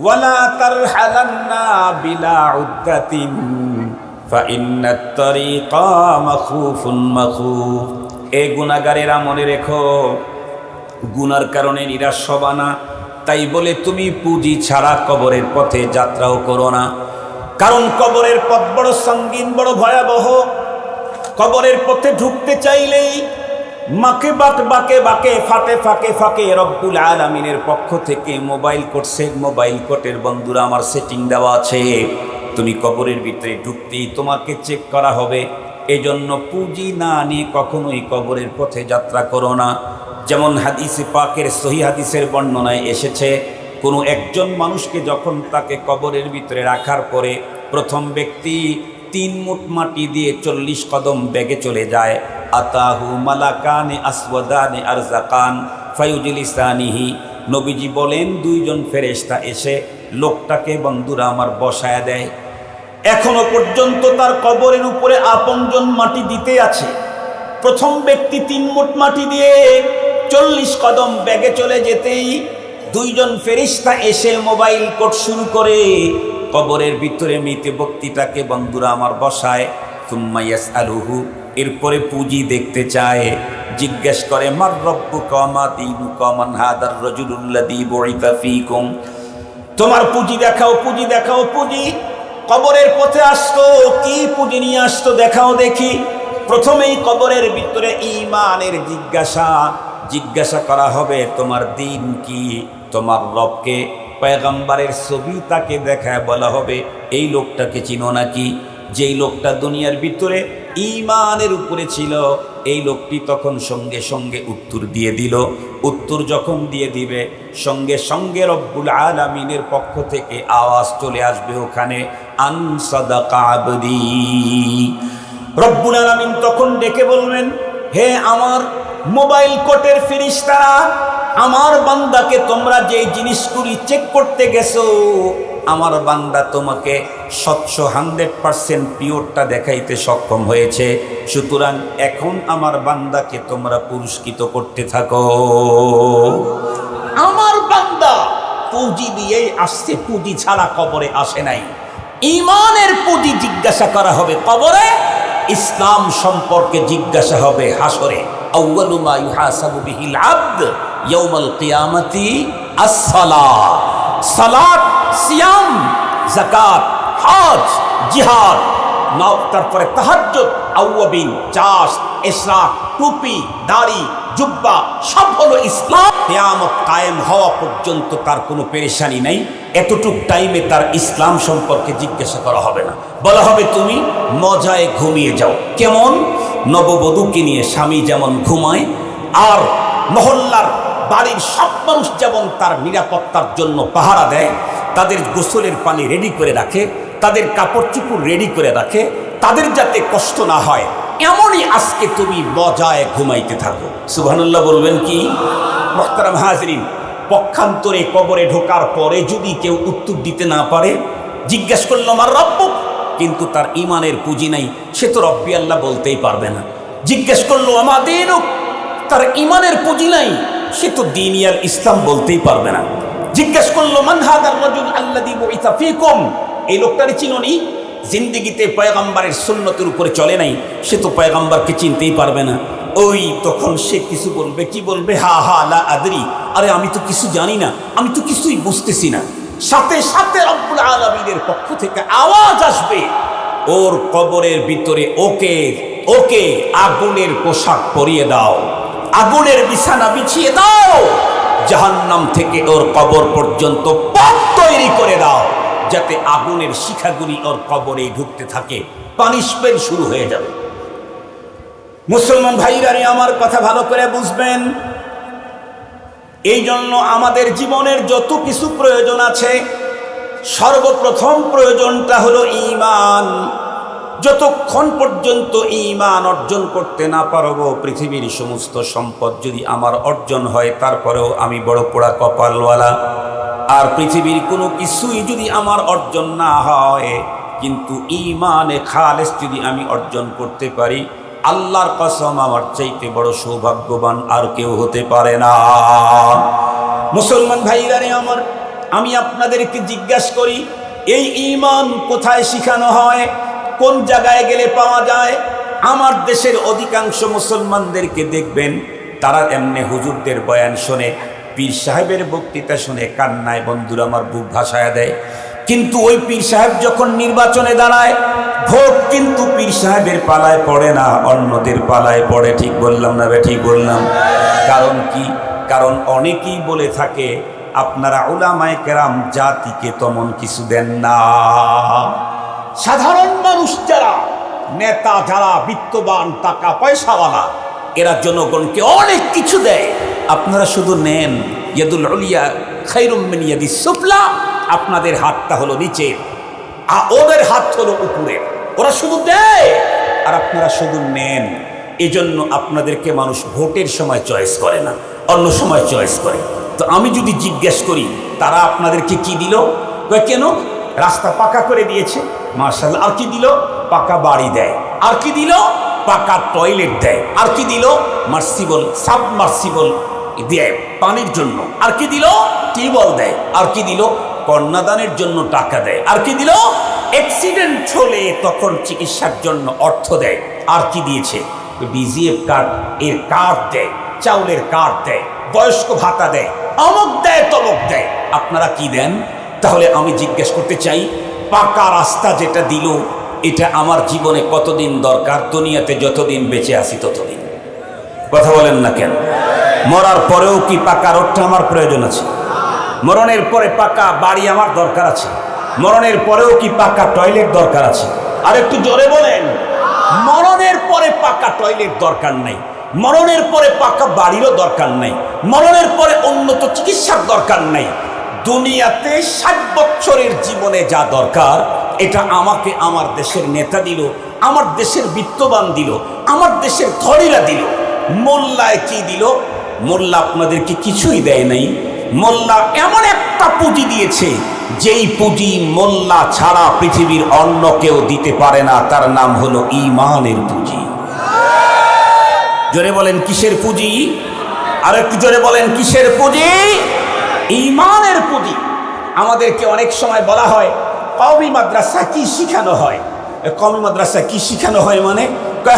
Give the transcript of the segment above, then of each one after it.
ওয়ালা তারহালান্না বিলা উদ্দাতিন ফাইন্নাত তারিকা মাখুফুন মাখুফ। এ গুনাহগারেরা মনে রেখো, গুনার কারণে নিরাশ হবা না, তাই বলে তুমি পুঁজি ছাড়া কবরের পথে যাত্রাও করো না। কারণ কবরের পথ বড় সঙ্গীন, বড় ভয়াবহ। কবরের পথে ঢুকতে চাইলেই মাকে বাঁকে বাঁকে ফাঁকে ফাঁকে ফাঁকে রব্বুল আলামিনের পক্ষ থেকে মোবাইল কোর্টের বন্ধুরা আমার সেটিং দেওয়া আছে। তুমি কবরের ভিতরে ঢুকতেই তোমাকে চেক করা হবে। এজন্য পুঁজি না নিয়ে কখনোই কবরের পথে যাত্রা করো না। যেমন হাদিসে পাকের সহি হাদিসের বর্ণনায় এসেছে, কোনো একজন মানুষকে যখন তাকে কবরের ভিতরে রাখার পরে প্রথম ব্যক্তি 3 মুঠ মাটি দিয়ে 40 কদম বেগে চলে যায়। আতাহু মালাকানে আসওয়াদানে আরজাকান ফায়ুজলিসানিহি। নবীজি বলেন 2 জন ফেরেশতা এসে লোকটাকে বন্ধুরা আমার বসায়া দেয়। এখনো পর্যন্ত তার কবরের উপরে আপনজন মাটি দিতে আছে। প্রথম ব্যক্তি 3 মুঠ মাটি দিয়ে 40 কদম বেগে চলে যেতেই 2 জন ফেরেশতা এসে মোবাইল কোর্ট শুরু করে কবরের ভিতরে মৃত ব্যক্তিটাকে বন্ধুরা আমার বসায়। সুম্মা ইয়াসআলুহু, এরপরে পুঁজি দেখতে চায়। জিজ্ঞেস করে মার রব্বুকা মা দীনুকা মান হাদার রাজুলুল্লাযী বুইসা ফীকুম। তোমার পুঁজি দেখাও, পুঁজি দেখাও, পুঁজি। কবরের পথে আসতো, কি পুঁজি নিয়ে আসতো দেখাও দেখি। প্রথমেই কবরের ভিতরে ঈমানের জিজ্ঞাসা করা হবে, তোমার দিন কি, তোমার রবকে, পয়গম্বরের ছবি তাকে দেখায় বলা হবে এই লোকটাকে চিনো নাকি? যেই লোকটা দুনিয়ার ভিতরে ঈমানের উপরে ছিল, এই লোকটি তখন সঙ্গে সঙ্গে উত্তর দিয়ে দিল। উত্তর যখন দিয়ে দিবে সঙ্গে সঙ্গে রব্বুল আলামিনের পক্ষ থেকে আওয়াজ চলে আসবে ওখানে, আন সাদাকা আবদি। রব্বুল আলামিন তখন ডেকে বলবেন, হে আমার মোবাইল কোর্টের ফেরেশতারা, আমার বান্দাকে তোমরা যে জিনিসগুলি চেক করতে গেছো, আমার বান্দা তোমাকে স্বচ্ছ 100% পিওরটা দেখাইতে সক্ষম হয়েছে। সুতরাং এখন আমার বান্দাকে তোমরা পুরস্কৃত করতে থাকো। আমার বান্দা পুঁজি দিয়েই আসছে, পুঁজি ছাড়া কবরে আসে নাই। ঈমানের পুঁজি জিজ্ঞাসা করা হবে কবরে, ইসলাম সম্পর্কে জিজ্ঞাসা হবে হাসরে। আউয়ালু মা ইউহাসাবু বিহিল আবদ ইয়াউমাল কিয়ামাতি আস-সালাত। সালাত, সিয়াম, যাকাত, হজ, জিহাদ, তারপরে তাহাজ্জুদ, আওয়াবিন, চাষ, ইশরাক, টুপি, দাড়ি, জুব্বা সব হলো ইসলাম। কিয়ামত কায়েম হওয়া পর্যন্ত তার কোনো পেরেশানি নাই। এতটুক টাইমে তার ইসলাম সম্পর্কে জিজ্ঞাসা করা হবে না। বলা হবে তুমি মজায় ঘুমিয়ে যাও। কেমন? নববধূকে নিয়ে স্বামী যেমন ঘুমায়, আর মহল্লার বাড়ির সব মানুষ যেমন তার নিরাপত্তার জন্য পাহারা দেয়, তাদের গোসলের পানি রেডি করে রাখে, তাদের কাপড় চোপড় রেডি করে রাখে, তাদের যাতে কষ্ট না হয়, এমনই আজকে তুমি মজায় ঘুমাইতে থাকো। সুবহানাল্লাহ বলবেন কি? মুহতারাম হাজরিন, পক্ষান্তরে কবরে ঢোকার পরে যদি কেউ উত্তর দিতে না পারে, জিজ্ঞেস করলো আমার রব্বুক, কিন্তু তার ঈমানের পুঁজি নাই, সে তো রব্বি আল্লাহ বলতেই পারবে না। জিজ্ঞেস করলো আমা দীনুক, তার ঈমানের পুঁজি নাই, সে তো দিনিয়াল ইসলাম বলতেই পারবে না। জিজ্ঞেস করলো মান হাদার রাজুল আল্লাযী বুইসা ফীকুম, এই লোকটারে চিনোনি? জিন্দেগিতে পয়গম্বরের সুন্নতের উপরে চলে নাই, সে তো পয়গম্বরকে চিনতেই পারবে না। ওই তখন সে কিছু বলবে, কি বলবে? হা হা লা আদরি, আরে আমি তো কিছু জানি না, আমি তো কিছুই বুঝতেছি না। সাথে সাথে রব্বুল আলামিনের পক্ষ থেকে আওয়াজ আসবে, ওর কবরের ভিতরে ওকে আগুনের পোশাক পরিয়ে দাও, আগুনের বিছানা বিছিয়ে দাও, জাহান্নাম থেকে ওর কবর পর্যন্ত পথ তৈরি করে দাও, যাতে আগুনের শিখাগুলি ওর কবরে ঢুকতে থাকে। পানিশমেন্ট শুরু হয়ে যাবে। মুসলমান ভাইরা আমার কথা ভালো করে বুঝবেন। এই জন্য আমাদের জীবনের যত কিছু প্রয়োজন আছে, সর্বপ্রথম প্রয়োজনটা হলো ঈমান। যতক্ষণ পর্যন্ত ঈমান অর্জন করতে না পারবো, পৃথিবীর সমস্ত সম্পদ যদি আমার অর্জন হয়, তারপরেও আমি বড় পোড়া কপালওয়ালা। আর পৃথিবীর কোনো কিছুই যদি আমার অর্জন না হয়, কিন্তু ঈমানে খালেস যদি আমি অর্জন করতে পারি, আল্লাহর কসম আমার চাইতে বড় সৌভাগ্যবান আর কেউ হতে পারে না। মুসলমান ভাইরা আমার, আমি আপনাদেরকে জিজ্ঞাসা করি, এই ঈমান কোথায় শিখানো হয়, কোন জায়গায় গেলে পাওয়া যায়? আমার দেশের অধিকাংশ মুসলমানদেরকে দেখবেন তারা এমনি হুজুরদের বয়ান শোনে, পীর সাহেবের বক্তৃতা শুনে কান্নায় বন্ধুরা আমার বুক ভাসায়া দেয়। কিন্তু ওই পীর সাহেব যখন নির্বাচনে দাঁড়ায়, ভোট কিন্তু পীর সাহেবের পালায় পড়ে না, অন্যদের পালায় পড়ে। ঠিক বললাম না? ঠিক বললাম। কারণ কি? কারণ অনেকেই বলে থাকে আপনারা উলামায়ে কেরাম জাতিকে তেমন কিছু দেন না। সাধারণ মানুষ যারা, নেতা যারা বিত্তবান টাকা পয়সাওয়ালা, এরা জনগণকে অনেক কিছু দেয়, আপনারা শুধু নেন। ইয়াদুল উলিয়া খায়রুম মিন ইয়াদিস সুফলা, আপনাদের হাতটা হলো নিচের আর ওদের হাত হলো উপরে। ওরা শুধু দেয় আর আপনারা শুধু নেন। এজন্য আপনাদেরকে মানুষ ভোটের সময় চয়েস করে না, অন্য সময় চয়েস করে। তো আমি যদি জিজ্ঞেস করি তারা আপনাদেরকে কি দিল, কেন রাস্তা পাকা করে দিয়েছে, মাশাআল্লাহ। আর কি দিল? পাকা বাড়ি দেয়। আর কি দিল? পাকা টয়লেট দেয়। আর কি দিল? মার্সিবল, সাবমার্সিবল দেয় পানির জন্য। আর কি দিল? টিউবওয়েল দেয়। আর কি দিল? কন্যাদানের জন্য টাকা দেয়। আর কি দিল? অ্যাক্সিডেন্ট হলে তখন চিকিৎসার জন্য অর্থ দেয়। আর কি দিয়েছে? বিজিএফ কার্ড এর কার্ড দেয়, চাউলের কার্ড দেয়, বয়স্ক ভাতা দেয়, অমুক দেয়, তমুক দেয়। আপনারা কি দেন? তাহলে আমি জিজ্ঞেস করতে চাই, পাকা রাস্তা যেটা দিল, এটা আমার জীবনে কতদিন দরকার? দুনিয়াতে যতদিন বেঁচে আছি ততদিন। কথা বলেন না কেন? মরার পরেও কি পাকা রোডটা আমার প্রয়োজন আছে? মরণের পরে পাকা বাড়ি আমার দরকার আছে? মরণের পরেও কি পাকা টয়লেট দরকার আছে? আর একটু জোরে বলেন। মরণের পরে পাকা টয়লেট দরকার নাই, মরণের পরে পাকা বাড়িরও দরকার নাই, মরণের পরে উন্নত চিকিৎসার দরকার নাই। দুনিয়াতে 60 বছরের জীবনে যা দরকার, এটা আমাকে আমার দেশের নেতা দিল, আমার দেশের বিত্তবান দিল, আমার দেশের ধনীরা দিল। মোল্লায় কি দিল? মোল্লা আপনাদেরকে কিছুই দেয় নাই। মোল্লা এমন একটা পুঁজি দিয়েছে, যেই পুঁজি মোল্লা ছাড়া পৃথিবীর অন্য কেউ দিতে পারে না। তার নাম হলো ঈমানের পুঁজি। জোরে বলেন কিসের পুঁজি? আর একটু জোরে বলেন কিসের পুঁজি? ঈমানের পুঁজি। আমাদেরকে অনেক সময় বলা হয় কওমি মাদ্রাসা কি শিখানো হয়? কওমি মাদ্রাসা কি শিখানো হয় মানে?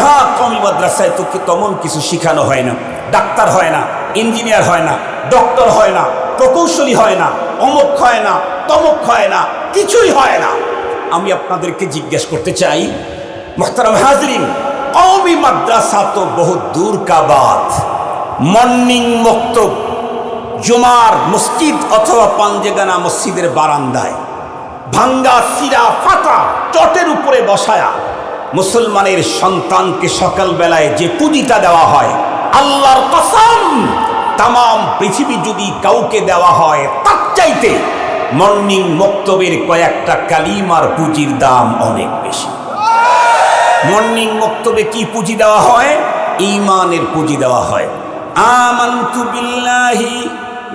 হ্যাঁ, কওমি মাদ্রাসায় তো তেমন কিছু শিখানো হয় না। ডাক্তার হয় না, ইঞ্জিনিয়ার হয় না, ডক্টর হয় না, প্রকৌশলী হয় না, অমুক হয় না, তমুক হয় না, কিছুই হয় না। আমি আপনাদেরকে জিজ্ঞেস করতে চাই, মুহতারাম হাজরিন, কওমি মাদ্রাসা তো বহু দূর কা বাত। মর্নিং মক্তব জুমার মসজিদ অথবা পাঞ্জেগানা মসজিদের বারান্দায় ভাঙ্গা সিরা ফাটা চটের উপরে বসায়া মুসলমানের সন্তানকে সকালবেলায় যে পুঁজিটা দেওয়া হয়, আল্লাহর কসম তামাম পৃথিবী যদি কাউকে দেওয়া হয়, তার চাইতে মর্নিং মক্তবের কয়েকটা কালিমার পুঁজির দাম অনেক বেশি। মর্নিং মক্তবে কি পুঁজি দেওয়া হয়? ঈমানের পুঁজি দেওয়া হয়। আমানতু বিল্লাহি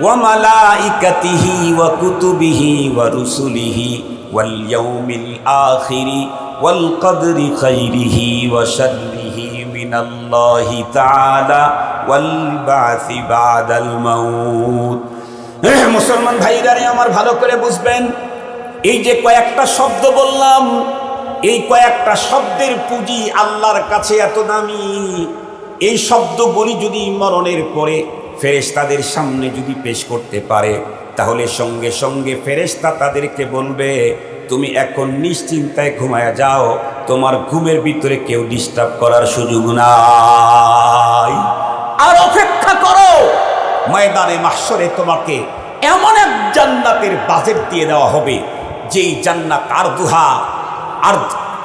ওয়া মালাইকাতিহি ওয়া কুতুবিহি ওয়া রুসুলিহি ওয়াল ইয়াউমিল আখিরি ওয়াল কদরি খাইরিহি ওয়া শাররিহি মিনাল্লাহি তাআলা ওয়াল বাসি বাদাল মাউত। মুসলমান ভাইরা আমার ভালো করে বুঝবেন, এই যে কয়েকটা শব্দ বললাম, এই কয়েকটা শব্দের পুঁজি আল্লাহর কাছে এত দামি। এই শব্দগুলি যদি মরণের পরে ফেরেশতাদের সামনে যদি পেশ করতে পারে, তাহলে সঙ্গে সঙ্গে ফেরেশতা তাদেরকে বলবে, তুমি এখন নিশ্চিন্তায় ঘুমায়া যাও, তোমার ঘুমের ভিতরে কেউ ডিস্টার্ব করার সুযোগ নাই। আর অপেক্ষা করো, ময়দানে মাহশরে তোমাকে এমন এক জান্নাতের বাজেট দিয়ে দেওয়া হবে, যেই জান্নাত আরদুহা আর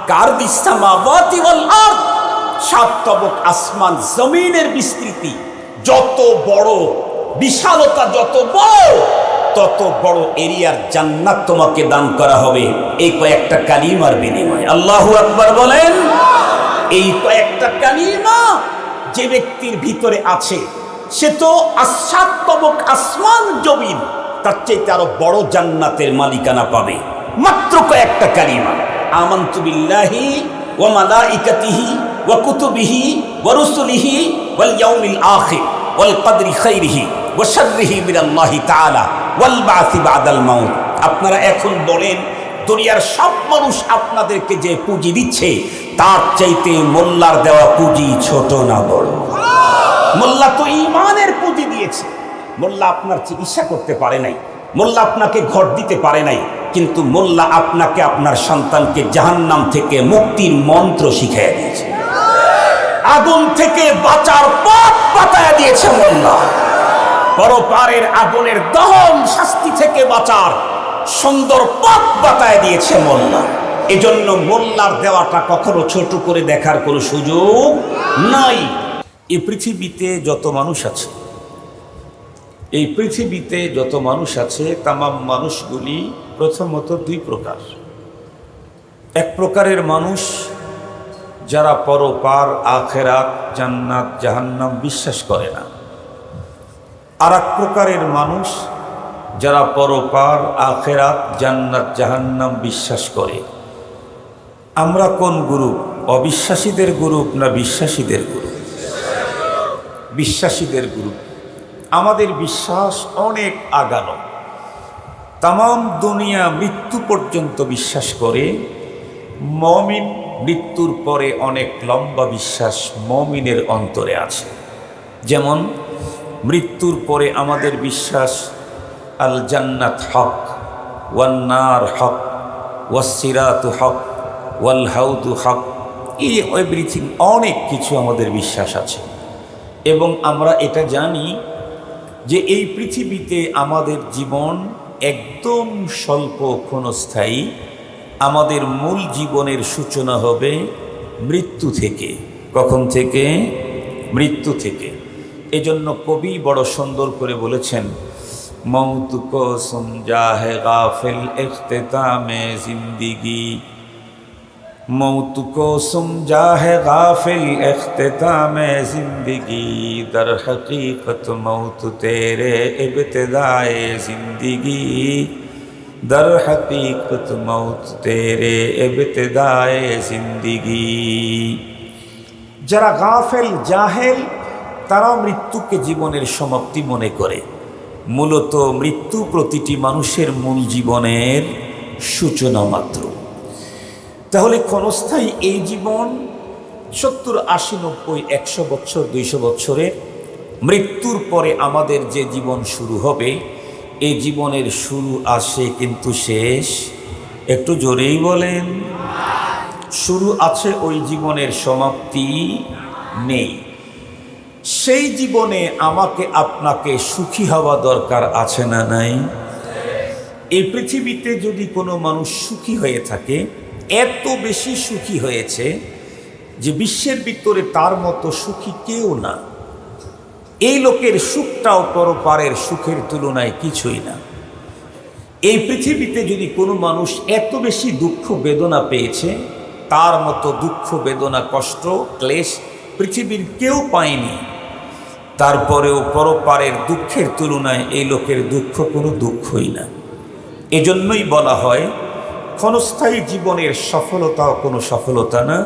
কারদিস সামাওয়াতি ওয়াল আরদ, 7 তবক আসমান জমিনের বিস্তৃতি যত বড়, বিশালতা যত বড়, তত বড় এরিয়ার জান্নাত তোমাকে দান করা হবে এই কয়েকটা কালিমার বিনিময়ে। আল্লাহু আকবার বলেন। এই কয়েকটা কালিমা যে ব্যক্তির ভিতরে আছে, সে তো 7 তবক আসমান জমিন তার চাইতে আরো বড় জান্নাতের মালিকানা পাবে। মাত্র কয়েকটা কালিমা, আমানতু বিল্লাহি ওয়া মালাইকাতিহি ওয়া কুতুবিহি ওয়া রুসুলিহি ওয়াল ইয়াউমিল আখির ওয়াল কদরি খাইরিহি ওয়া শাররিহি মিনাল্লাহি তাআলা ওয়াল বাসি বাদাল মাউত। আপনারা এখন বলেন দুনিয়ার সব মানুষ আপনাদেরকে যে পুঁজি দিচ্ছে তার চাইতে মোল্লার দেওয়া পুঁজি ছোট না বড়? মোল্লা তো ঈমানের পুঁজি দিয়েছে। মোল্লা আপনার চিকিৎসা করতে পারে নাই, মোল্লা আপনাকে ঘর দিতে পারে নাই, কিন্তু মোল্লা আপনাকে আপনার সন্তানকে জাহান্নাম থেকে মুক্তির মন্ত্র শিখিয়ে দিয়েছে, আগুন থেকে বাঁচার পথ বাতায় দিয়েছে মোল্লা। পরপারের আগুনের দহন শাস্তি থেকে বাঁচার সুন্দর পথ বাতায় দিয়েছে মোল্লা। এজন্য মোল্লার দেওয়াটা কখনো ছোট করে দেখার কোনো সুযোগ নাই। এই পৃথিবীতে যত মানুষ আছে, এই পৃথিবীতে যত মানুষ আছে তামাম মানুষগুলি প্রথমত দুই প্রকার। এক প্রকারের মানুষ যারা পরপার, আখেরাত, জান্নাত, জাহান্নাম বিশ্বাস করে না। আর এক প্রকারের মানুষ যারা পরপার, আখেরাত, জান্নাত, জাহান্নাম বিশ্বাস করে। আমরা কোন গ্রুপ? অবিশ্বাসীদের গ্রুপ না বিশ্বাসীদের গ্রুপ? বিশ্বাসীদের গ্রুপ। আমাদের বিশ্বাস অনেক আগানো। তামাম দুনিয়া মৃত্যু পর্যন্ত বিশ্বাস করে। মুমিন মৃত্যুর পরে অনেক লম্বা বিশ্বাস মুমিনের অন্তরে আছে। যেমন মৃত্যুর পরে আমাদের বিশ্বাস আল জান্নাত হক, ওয়ান নার হক, ওয়াস সিরাতু হক, ওয়াল হাউদু হক। এই এভরিথিং অনেক কিছু আমাদের বিশ্বাস আছে। এবং আমরা এটা জানি যে এই পৃথিবীতে আমাদের জীবন একদম স্বল্প ক্ষণস্থায়ী। আমাদের মূল জীবনের সূচনা হবে মৃত্যু থেকে। কখন থেকে? মৃত্যু থেকে। এজন্য কবি বড় সুন্দর করে বলেছেন, মৌত কো সমঝা হে গাফিল ইখতিতামে জিন্দেগি, मौत को समझा है गाफिल इख्तितामे जिंदगी, दर हकीकत मौत तेरे इब्तिदाए जिंदगी, दर हकीकत मौत तेरे इब्तिदाए जिंदगी। যারা গাফেল, জাহেল, তারা মৃত্যুকে জীবনের সমাপ্তি মনে করে। মূলত মৃত্যু প্রতিটি মানুষের মূল জীবনের সূচনা মাত্র। তাহলে ক্ষণস্থায়ী এই জীবন 70, 80, 90, 100 বছর, 200 বছরের। মৃত্যুর পরে আমাদের যে জীবন শুরু হবে, এই জীবনের শুরু আসে কিন্তু শেষ। একটু জোরেই বলেন। শুরু আছে, ওই জীবনের সমাপ্তি নেই। সেই জীবনে আমাকে আপনাকে সুখী হওয়া দরকার আছে না নাই? এই পৃথিবীতে যদি কোনো মানুষ সুখী হয়ে থাকে, এত বেশি সুখী হয়েছে যে বিশ্বের ভিতরে তার মতো সুখী কেউ না, এই লোকের সুখটাও পরপারের সুখের তুলনায় কিছুই না। এই পৃথিবীতে যদি কোনো মানুষ এত বেশি দুঃখ বেদনা পেয়েছে, তার মতো দুঃখ বেদনা, কষ্ট, ক্লেশ পৃথিবীর কেউ পায়নি, তারপরেও পরপারের দুঃখের তুলনায় এই লোকের দুঃখ কোনো দুঃখই না। এজন্যই বলা হয় ক্ষণস্থায়ী জীবনের সফলতাও কোনো সফলতা না,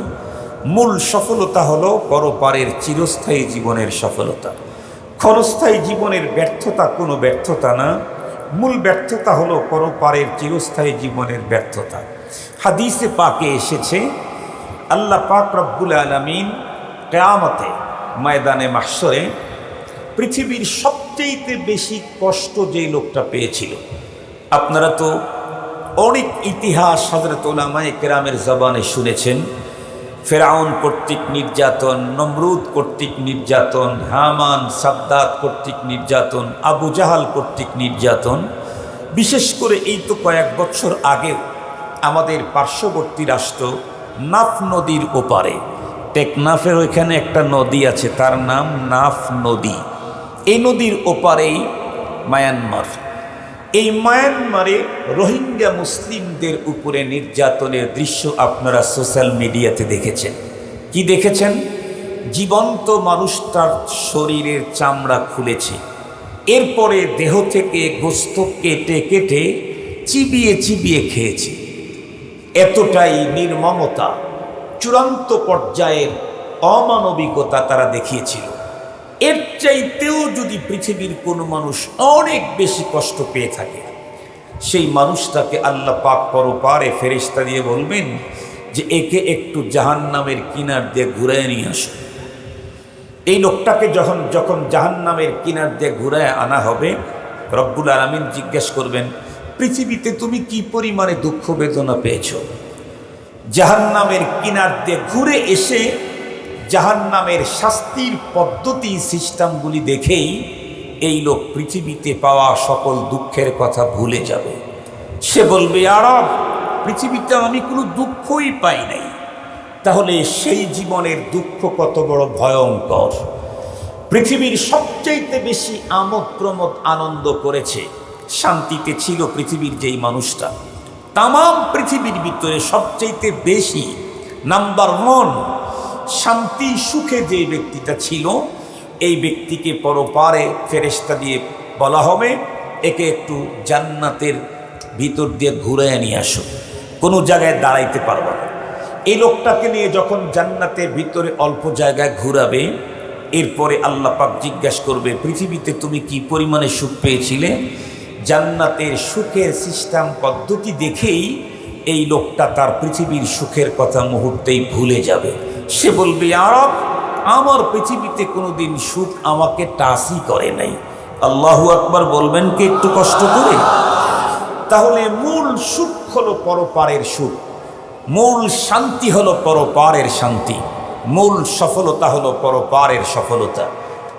মূল সফলতা হলো পরপারের চিরস্থায়ী জীবনের সফলতা। ক্ষণস্থায়ী জীবনের ব্যর্থতা কোনো ব্যর্থতা না, মূল ব্যর্থতা হলো পরপারের চিরস্থায়ী জীবনের ব্যর্থতা। হাদিসে পাকে এসেছে, আল্লাহ পাক রব্বুল আলামিন কিয়ামতে ময়দানে মাহশরে পৃথিবীর সবচেয়ে বেশি কষ্ট যেই লোকটা পেয়েছিল, আপনারা তো অনেক ইতিহাস হযরত উলামায়ে কেরামের জবানে শুনেছেন। ফেরাউন কর্তৃক নির্যাতন, নমরুদ কর্তৃক নির্যাতন, হামান সাদ্দাত কর্তৃক নির্যাতন, আবু জাহাল কর্তৃক নির্যাতন। বিশেষ করে এই তো কয়েক বছর আগে আমাদের পার্শ্ববর্তী রাষ্ট্র নাফ নদীর ওপারে, টেকনাফের ওইখানে একটা নদী আছে, তার নাম নাফ নদী। এই নদীর ওপারেই মায়ানমার। এই মায়ানমারে রোহিঙ্গা মুসলিমদের উপরে নির্যাতনের দৃশ্য আপনারা সোশ্যাল মিডিয়াতে দেখেছেন। কি দেখেছেন? জীবন্ত মানুষটার শরীরের চামড়া খুলেছে, এরপরে দেহ থেকে গোস্ত কেটে কেটে চিবিয়ে চিবিয়ে খেয়েছে। এতটাই নির্মমতা, চূড়ান্ত পর্যায়ের অমানবিকতা তারা দেখিয়েছিল। এর চাইতেও যদি পৃথিবীর কোনো মানুষ অনেক বেশি কষ্ট পেয়ে থাকে, সেই মানুষটাকে আল্লাহ পাক পরপারে ফেরেশতা দিয়ে বলবেন যে একে একটু জাহান্নামের কিনার দিয়ে ঘুরায় নিয়ে আসো। এই লোকটাকে যখন জাহান্নামের কিনার দিয়ে ঘুরায় আনা হবে, রব্বুল আলামিন জিজ্ঞেস করবেন, পৃথিবীতে তুমি কি পরিমাণে দুঃখ বেদনা পেয়েছো? জাহান্নামের কিনার দিয়ে ঘুরে এসে জাহান্নামের শাস্তির পদ্ধতি সিস্টেমগুলি দেখেই এই লোক পৃথিবীতে পাওয়া সকল দুঃখের কথা ভুলে যাবে। সে বলবে, আরব, পৃথিবীতে আমি কোনো দুঃখই পাই নাই। তাহলে সেই জীবনের দুঃখ কত বড় ভয়ঙ্কর। পৃথিবীর সবচাইতে বেশি আমোদ প্রমোদ আনন্দ করেছে, শান্তিতে ছিল পৃথিবীর যেই মানুষটা, তাম পৃথিবীর ভিতরে সবচাইতে বেশি নাম্বার 1 শান্তি সুখে যে ব্যক্তিটা ছিল, এই ব্যক্তিকে পরপারে ফেরেশতা দিয়ে বলা হবে, একে একটু জান্নাতের ভিতর দিয়ে ঘুরায় নিয়ে আসো। কোনো জায়গায় দাঁড়াইতে পারবে না। এই লোকটাকে নিয়ে যখন জান্নাতের ভিতরে অল্প জায়গায় ঘুরাবে, এরপরে আল্লাহ পাক জিজ্ঞাসা করবে, পৃথিবীতে তুমি কি পরিমাণে সুখ পেয়েছিলে? জান্নাতের সুখের সিস্টেম পদ্ধতি দেখেই এই লোকটা তার পৃথিবীর সুখের কথা মুহূর্তেই ভুলে যাবে। সে বলবে, আরব, আমার পৃথিবীতে কোনোদিন সুখ আমাকে টাচই করে নাই। আল্লাহু আকবার বলবেন কি একটু কষ্ট করে? তাহলে মূল সুখ হলো পরপারের সুখ, মূল শান্তি হলো পরপারের শান্তি, মূল সফলতা হলো পরপারের সফলতা।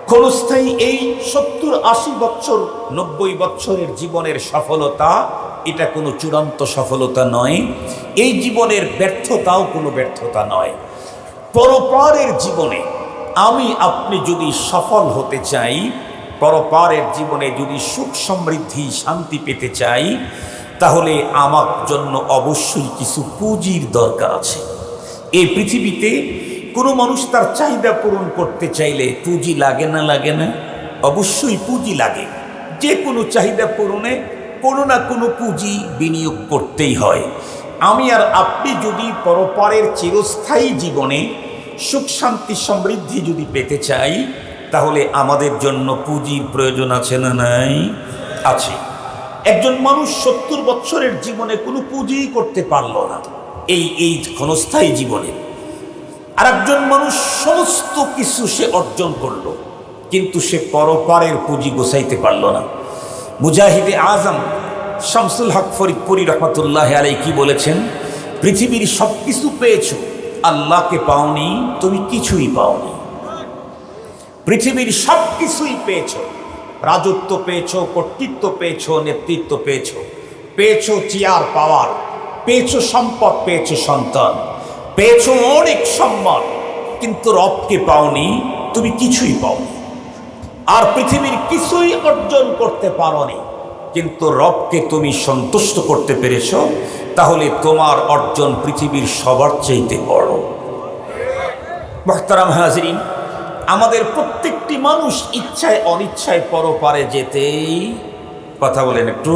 ক্ষণস্থায়ী এই 70-80 বছর 90 বছরের জীবনের সফলতা, এটা কোনো চূড়ান্ত সফলতা নয়। এই জীবনের ব্যর্থতাও কোনো ব্যর্থতা নয়। পরপারের জীবনে আমি আপনি যদি সফল হতে চাই, পরপারের জীবনে যদি সুখ সমৃদ্ধি শান্তি পেতে চাই, তাহলে আমার জন্য অবশ্যই কিছু পুঁজির দরকার আছে। এই পৃথিবীতে কোনো মানুষ তার চাহিদা পূরণ করতে চাইলে পুঁজি লাগে না? লাগে না? অবশ্যই পুঁজি লাগে। যে কোনো চাহিদা পূরণে কোনো না কোনো পুঁজি বিনিয়োগ করতেই হয়। আমি আর আপনি যদি পরপারের চিরস্থায়ী জীবনে সুখ শান্তি সমৃদ্ধি যদি পেতে চাই, তাহলে আমাদের জন্য পুঁজির প্রয়োজন আছে না নাই? আছে। একজন মানুষ 70 বছরের জীবনে কোনো পুঁজি করতে পারল না এই ক্ষণস্থায়ী জীবনে। আর একজন মানুষ সমস্ত কিছু সে অর্জন করলো, কিন্তু সে পরপারের পুঁজি গোছাইতে পারল না। মুজাহিদে আজম শামসুল হক ফরিদপুরি রহমতুল্লাহ আলাইহি কি বলেছেন? পৃথিবীর সব কিছু পেয়েছো, আল্লাহকে পাওনি, তুমি কিছুই পাওনি। পৃথিবীর সব কিছুই পেয়েছো, রাজত্ব পেয়েছো, কর্তৃত্ব পেয়েছো, নেতৃত্ব পেয়েছো, পেয়েছো চেয়ার পাওয়ার, পেয়েছো সম্পদ, পেয়েছো সন্তান, পেয়েছো অনেক সম্মান, কিন্তু রবকে পাওনি, তুমি কিছুই পাওনি। আর পৃথিবীর কিছুই অর্জন করতে পারোনি, কিন্তু রবকে তুমি সন্তুষ্ট করতে পেরেছো, তাহলে তোমার অর্জন পৃথিবীর সবার চাইতে বড়। মুহতারাম হাজিরিন, আমাদের প্রত্যেকটি মানুষ ইচ্ছায় অনিচ্ছায় পরপারে যেতেই, কথা বলেন একটু,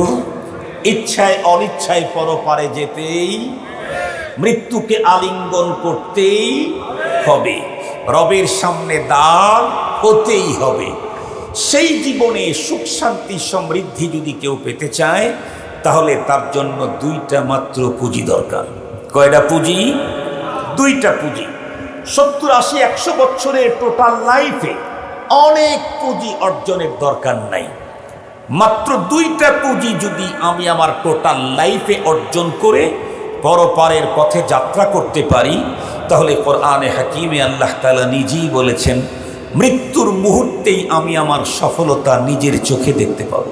ইচ্ছায় অনিচ্ছায় পরপারে যেতেই, মৃত্যুকে আলিঙ্গন করতেই হবে, রবের সামনে দাঁড় হতেই হবে। সেই জীবনে সুখ শান্তি সমৃদ্ধি যদি কেউ পেতে চায়, তাহলে তার জন্য 2টা মাত্র পুঁজি দরকার। কয়টা পুঁজি? 2টা পুঁজি। 70, 80, 100 বছরের টোটাল লাইফে অনেক পুঁজি অর্জনের দরকার নাই। মাত্র 2টা পুঁজি যদি আমি আমার টোটাল লাইফে অর্জন করে পরপারের পথে যাত্রা করতে পারি, তাহলে কোরআনে হাকিমে আল্লাহ তাআলা নিজেই বলেছেন, মৃত্যুর মুহূর্তেই আমি আমার সফলতা নিজের চোখে দেখতে পাবো।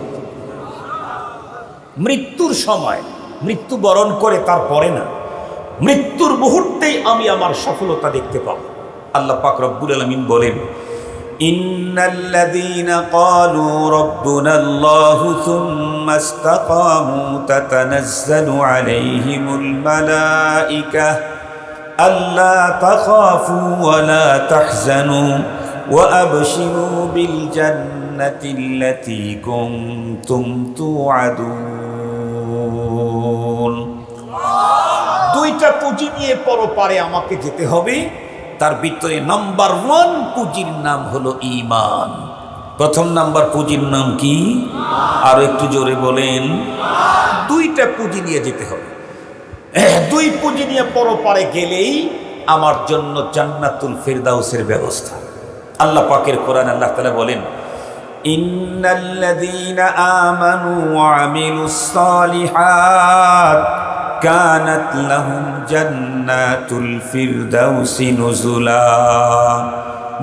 মৃত্যুর সময়, মৃত্যুবরণ করে তারপরে না, মৃত্যুর মুহূর্তেই আমি আমার সফলতা দেখতে পাবো। আল্লাহ পাক রব্বুল আলামিন বলেন, ইন্নাল্লাযীনা ক্বালু রাব্বুনাল্লাহু সুম্মা ইসতাকামু তাতানাজ্জালু আলাইহিমুল মালাঈকা আল্লা তাখাফু ওয়া লা তাহজানু ওয়া আবশিরু বিল জান্নাতিল্লাতী কুনতুম তুআদুন। 2টা পুঁজি নিয়ে পরপারে আমাকে যেতে হবে। তার ভিতরে নাম্বার 1 পুঁজির নাম হলো ঈমান। প্রথম নাম্বার পুঁজির নাম কি? আর একটু জোরে বলেন। 2টা পুঁজি নিয়ে যেতে হবে। 2 পুঁজি নিয়ে পরপারে গেলেই আমার জন্য জান্নাতুল ফিরদাউসের ব্যবস্থা। আল্লাহ পাকের কোরআন আল্লাহ তাআলা বলেন, ইন্নাল্লাযীনা আমানু ওয়া আমিলুস সালিহাত কানাত লাহুম জান্নাতুল ফিরদাউসি নুজুলা।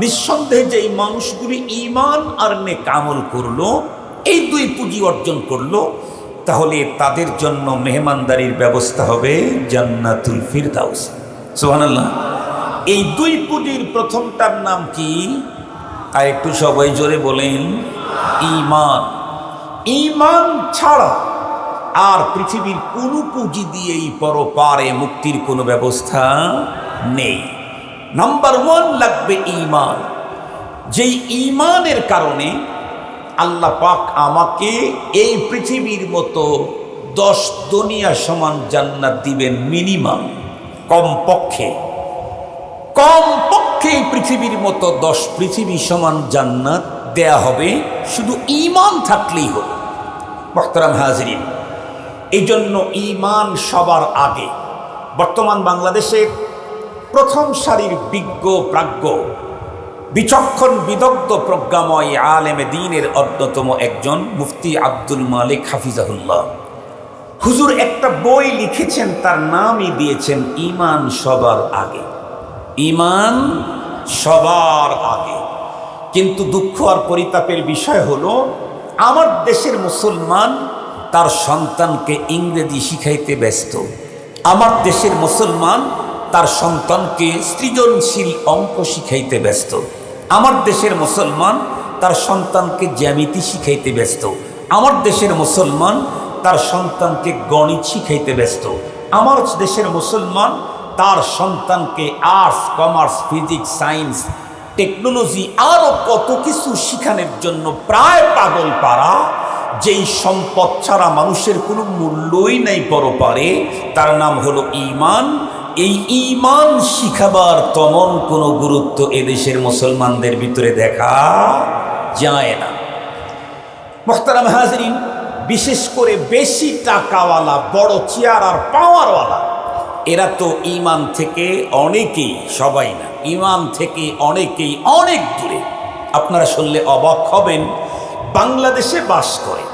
নিঃসন্দেহে যে এই মানুষগুলি ঈমান আর নেক আমল করলো, এই 2 পুঁজি অর্জন করলো, তাহলে তাদের জন্য মেহমানদারির ব্যবস্থা হবে জান্নাতুল ফিরদাউস। সুবহানাল্লাহ। এই 2 পুঁজির প্রথমটার নাম কি? আর একটু সবাই জোরে বলেন, ঈমান। ঈমান ছাড়া আর পৃথিবীর কোনো পুঁজি দিয়েই পরপারে মুক্তির কোনো ব্যবস্থা নেই। নাম্বার 1 লাগবে ঈমান। যেই ঈমানের কারণে আল্লাহ পাক আমাকে এই পৃথিবীর মতো 10 দুনিয়া সমান জান্নাত দিবেন মিনিমাম, কমপক্ষে এই পৃথিবীর মতো 10 পৃথিবী সমান জান্নাত দেয়া হবে, শুধু ঈমান থাকলেই হবে। মুহতারাম হাজিরিন, এই জন্য ঈমান সবার আগে। বর্তমান বাংলাদেশের প্রথম সারির বিজ্ঞ প্রাজ্ঞ বিচক্ষণ বিদগ্ধ প্রজ্ঞাময় আলেমে দ্বীনের অন্যতম একজন মুফতি আব্দুল মালিক হাফিজাহুল্লাহ হুজুর একটা বই লিখেছেন, তার নামই দিয়েছেন ঈমান সবার আগে। ঈমান সবার আগে। কিন্তু দুঃখ আর পরিতাপের বিষয় হলো, আমার দেশের মুসলমান তার সন্তানকে ইংরেজি শিখাইতে ব্যস্ত। আমার দেশের মুসলমান তার সন্তানকে সৃজনশীল অঙ্ক শিখাইতে ব্যস্ত। আমার দেশের মুসলমান তার সন্তানকে জ্যামিতি শিখাইতে ব্যস্ত। আমার দেশের মুসলমান তার সন্তানকে গণিত শিখাইতে ব্যস্ত। আমার দেশের মুসলমান তার সন্তানকে arts, commerce, physics, science, technology আরও কত কিছু শিখানোর জন্য প্রায় পাগল পারা। যেই সম্পদ ছাড়া মানুষের কোনো মূল্যই নাই পরপারে, তার নাম হলো ঈমান। এই ঈমান শিখাবার তেমন কোনো গুরুত্ব এদেশের মুসলমানদের ভিতরে দেখা যায় না। মুহতারাম হাজিরিন, বিশেষ করে বেশি টাকাওয়ালা, বড় চেয়ার আর পাওয়ারওয়ালা, এরা তো ঈমান থেকে অনেকেই, সবাই না, ঈমান থেকে অনেকেই অনেক দূরে। আপনারা শুনলে অবাক হবেন, বাংলাদেশে বাস করে,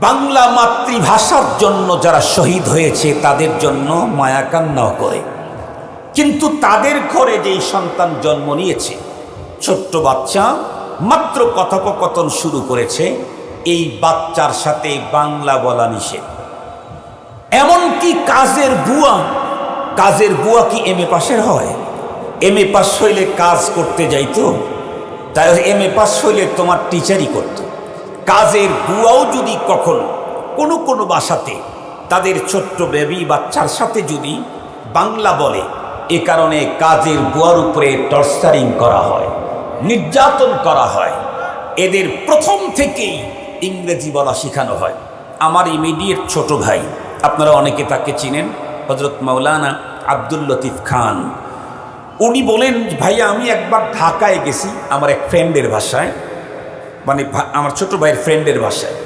বাংলা মাতৃভাষার জন্য যারা শহীদ হয়েছে তাদের জন্য মায়া কান্নাও করে, কিন্তু তাদের ঘরে যেই সন্তান জন্ম নিয়েছে, ছোট্ট বাচ্চা, মাত্র কথোপকথন শুরু করেছে, এই বাচ্চার সাথে বাংলা বলা নিষেধ। এমনকি কাজের বুয়া কি এমএ পাশের হয়? এমএ পাস হইলে কাজ করতে যাইতো? তাই এমএ পাস হইলে তোমার টিচারই করত। কাজের বুয়াও যদি কখনো কোনো বাসাতে তাদের ছোট্ট বেবি বাচ্চার সাথে যদি বাংলা বলে, এ কারণে কাজের বুয়ার উপরে টর্চারিং করা হয়, নির্যাতন করা হয়। এদের প্রথম থেকেই ইংরেজি বলা শেখানো হয়। আমার ইমিডিয়েট ছোট ভাই, আপনারা অনেকে তাকে চিনেন, হযরত মাওলানা আব্দুল লতিফ খান, উনি বলেন, ভাইয়া আমি একবার ঢাকায় গেছি আমার এক ফ্রেন্ডের বাসায়, মানে আমার ছোট ভাইয়ের ফ্রেন্ডের বাসায়।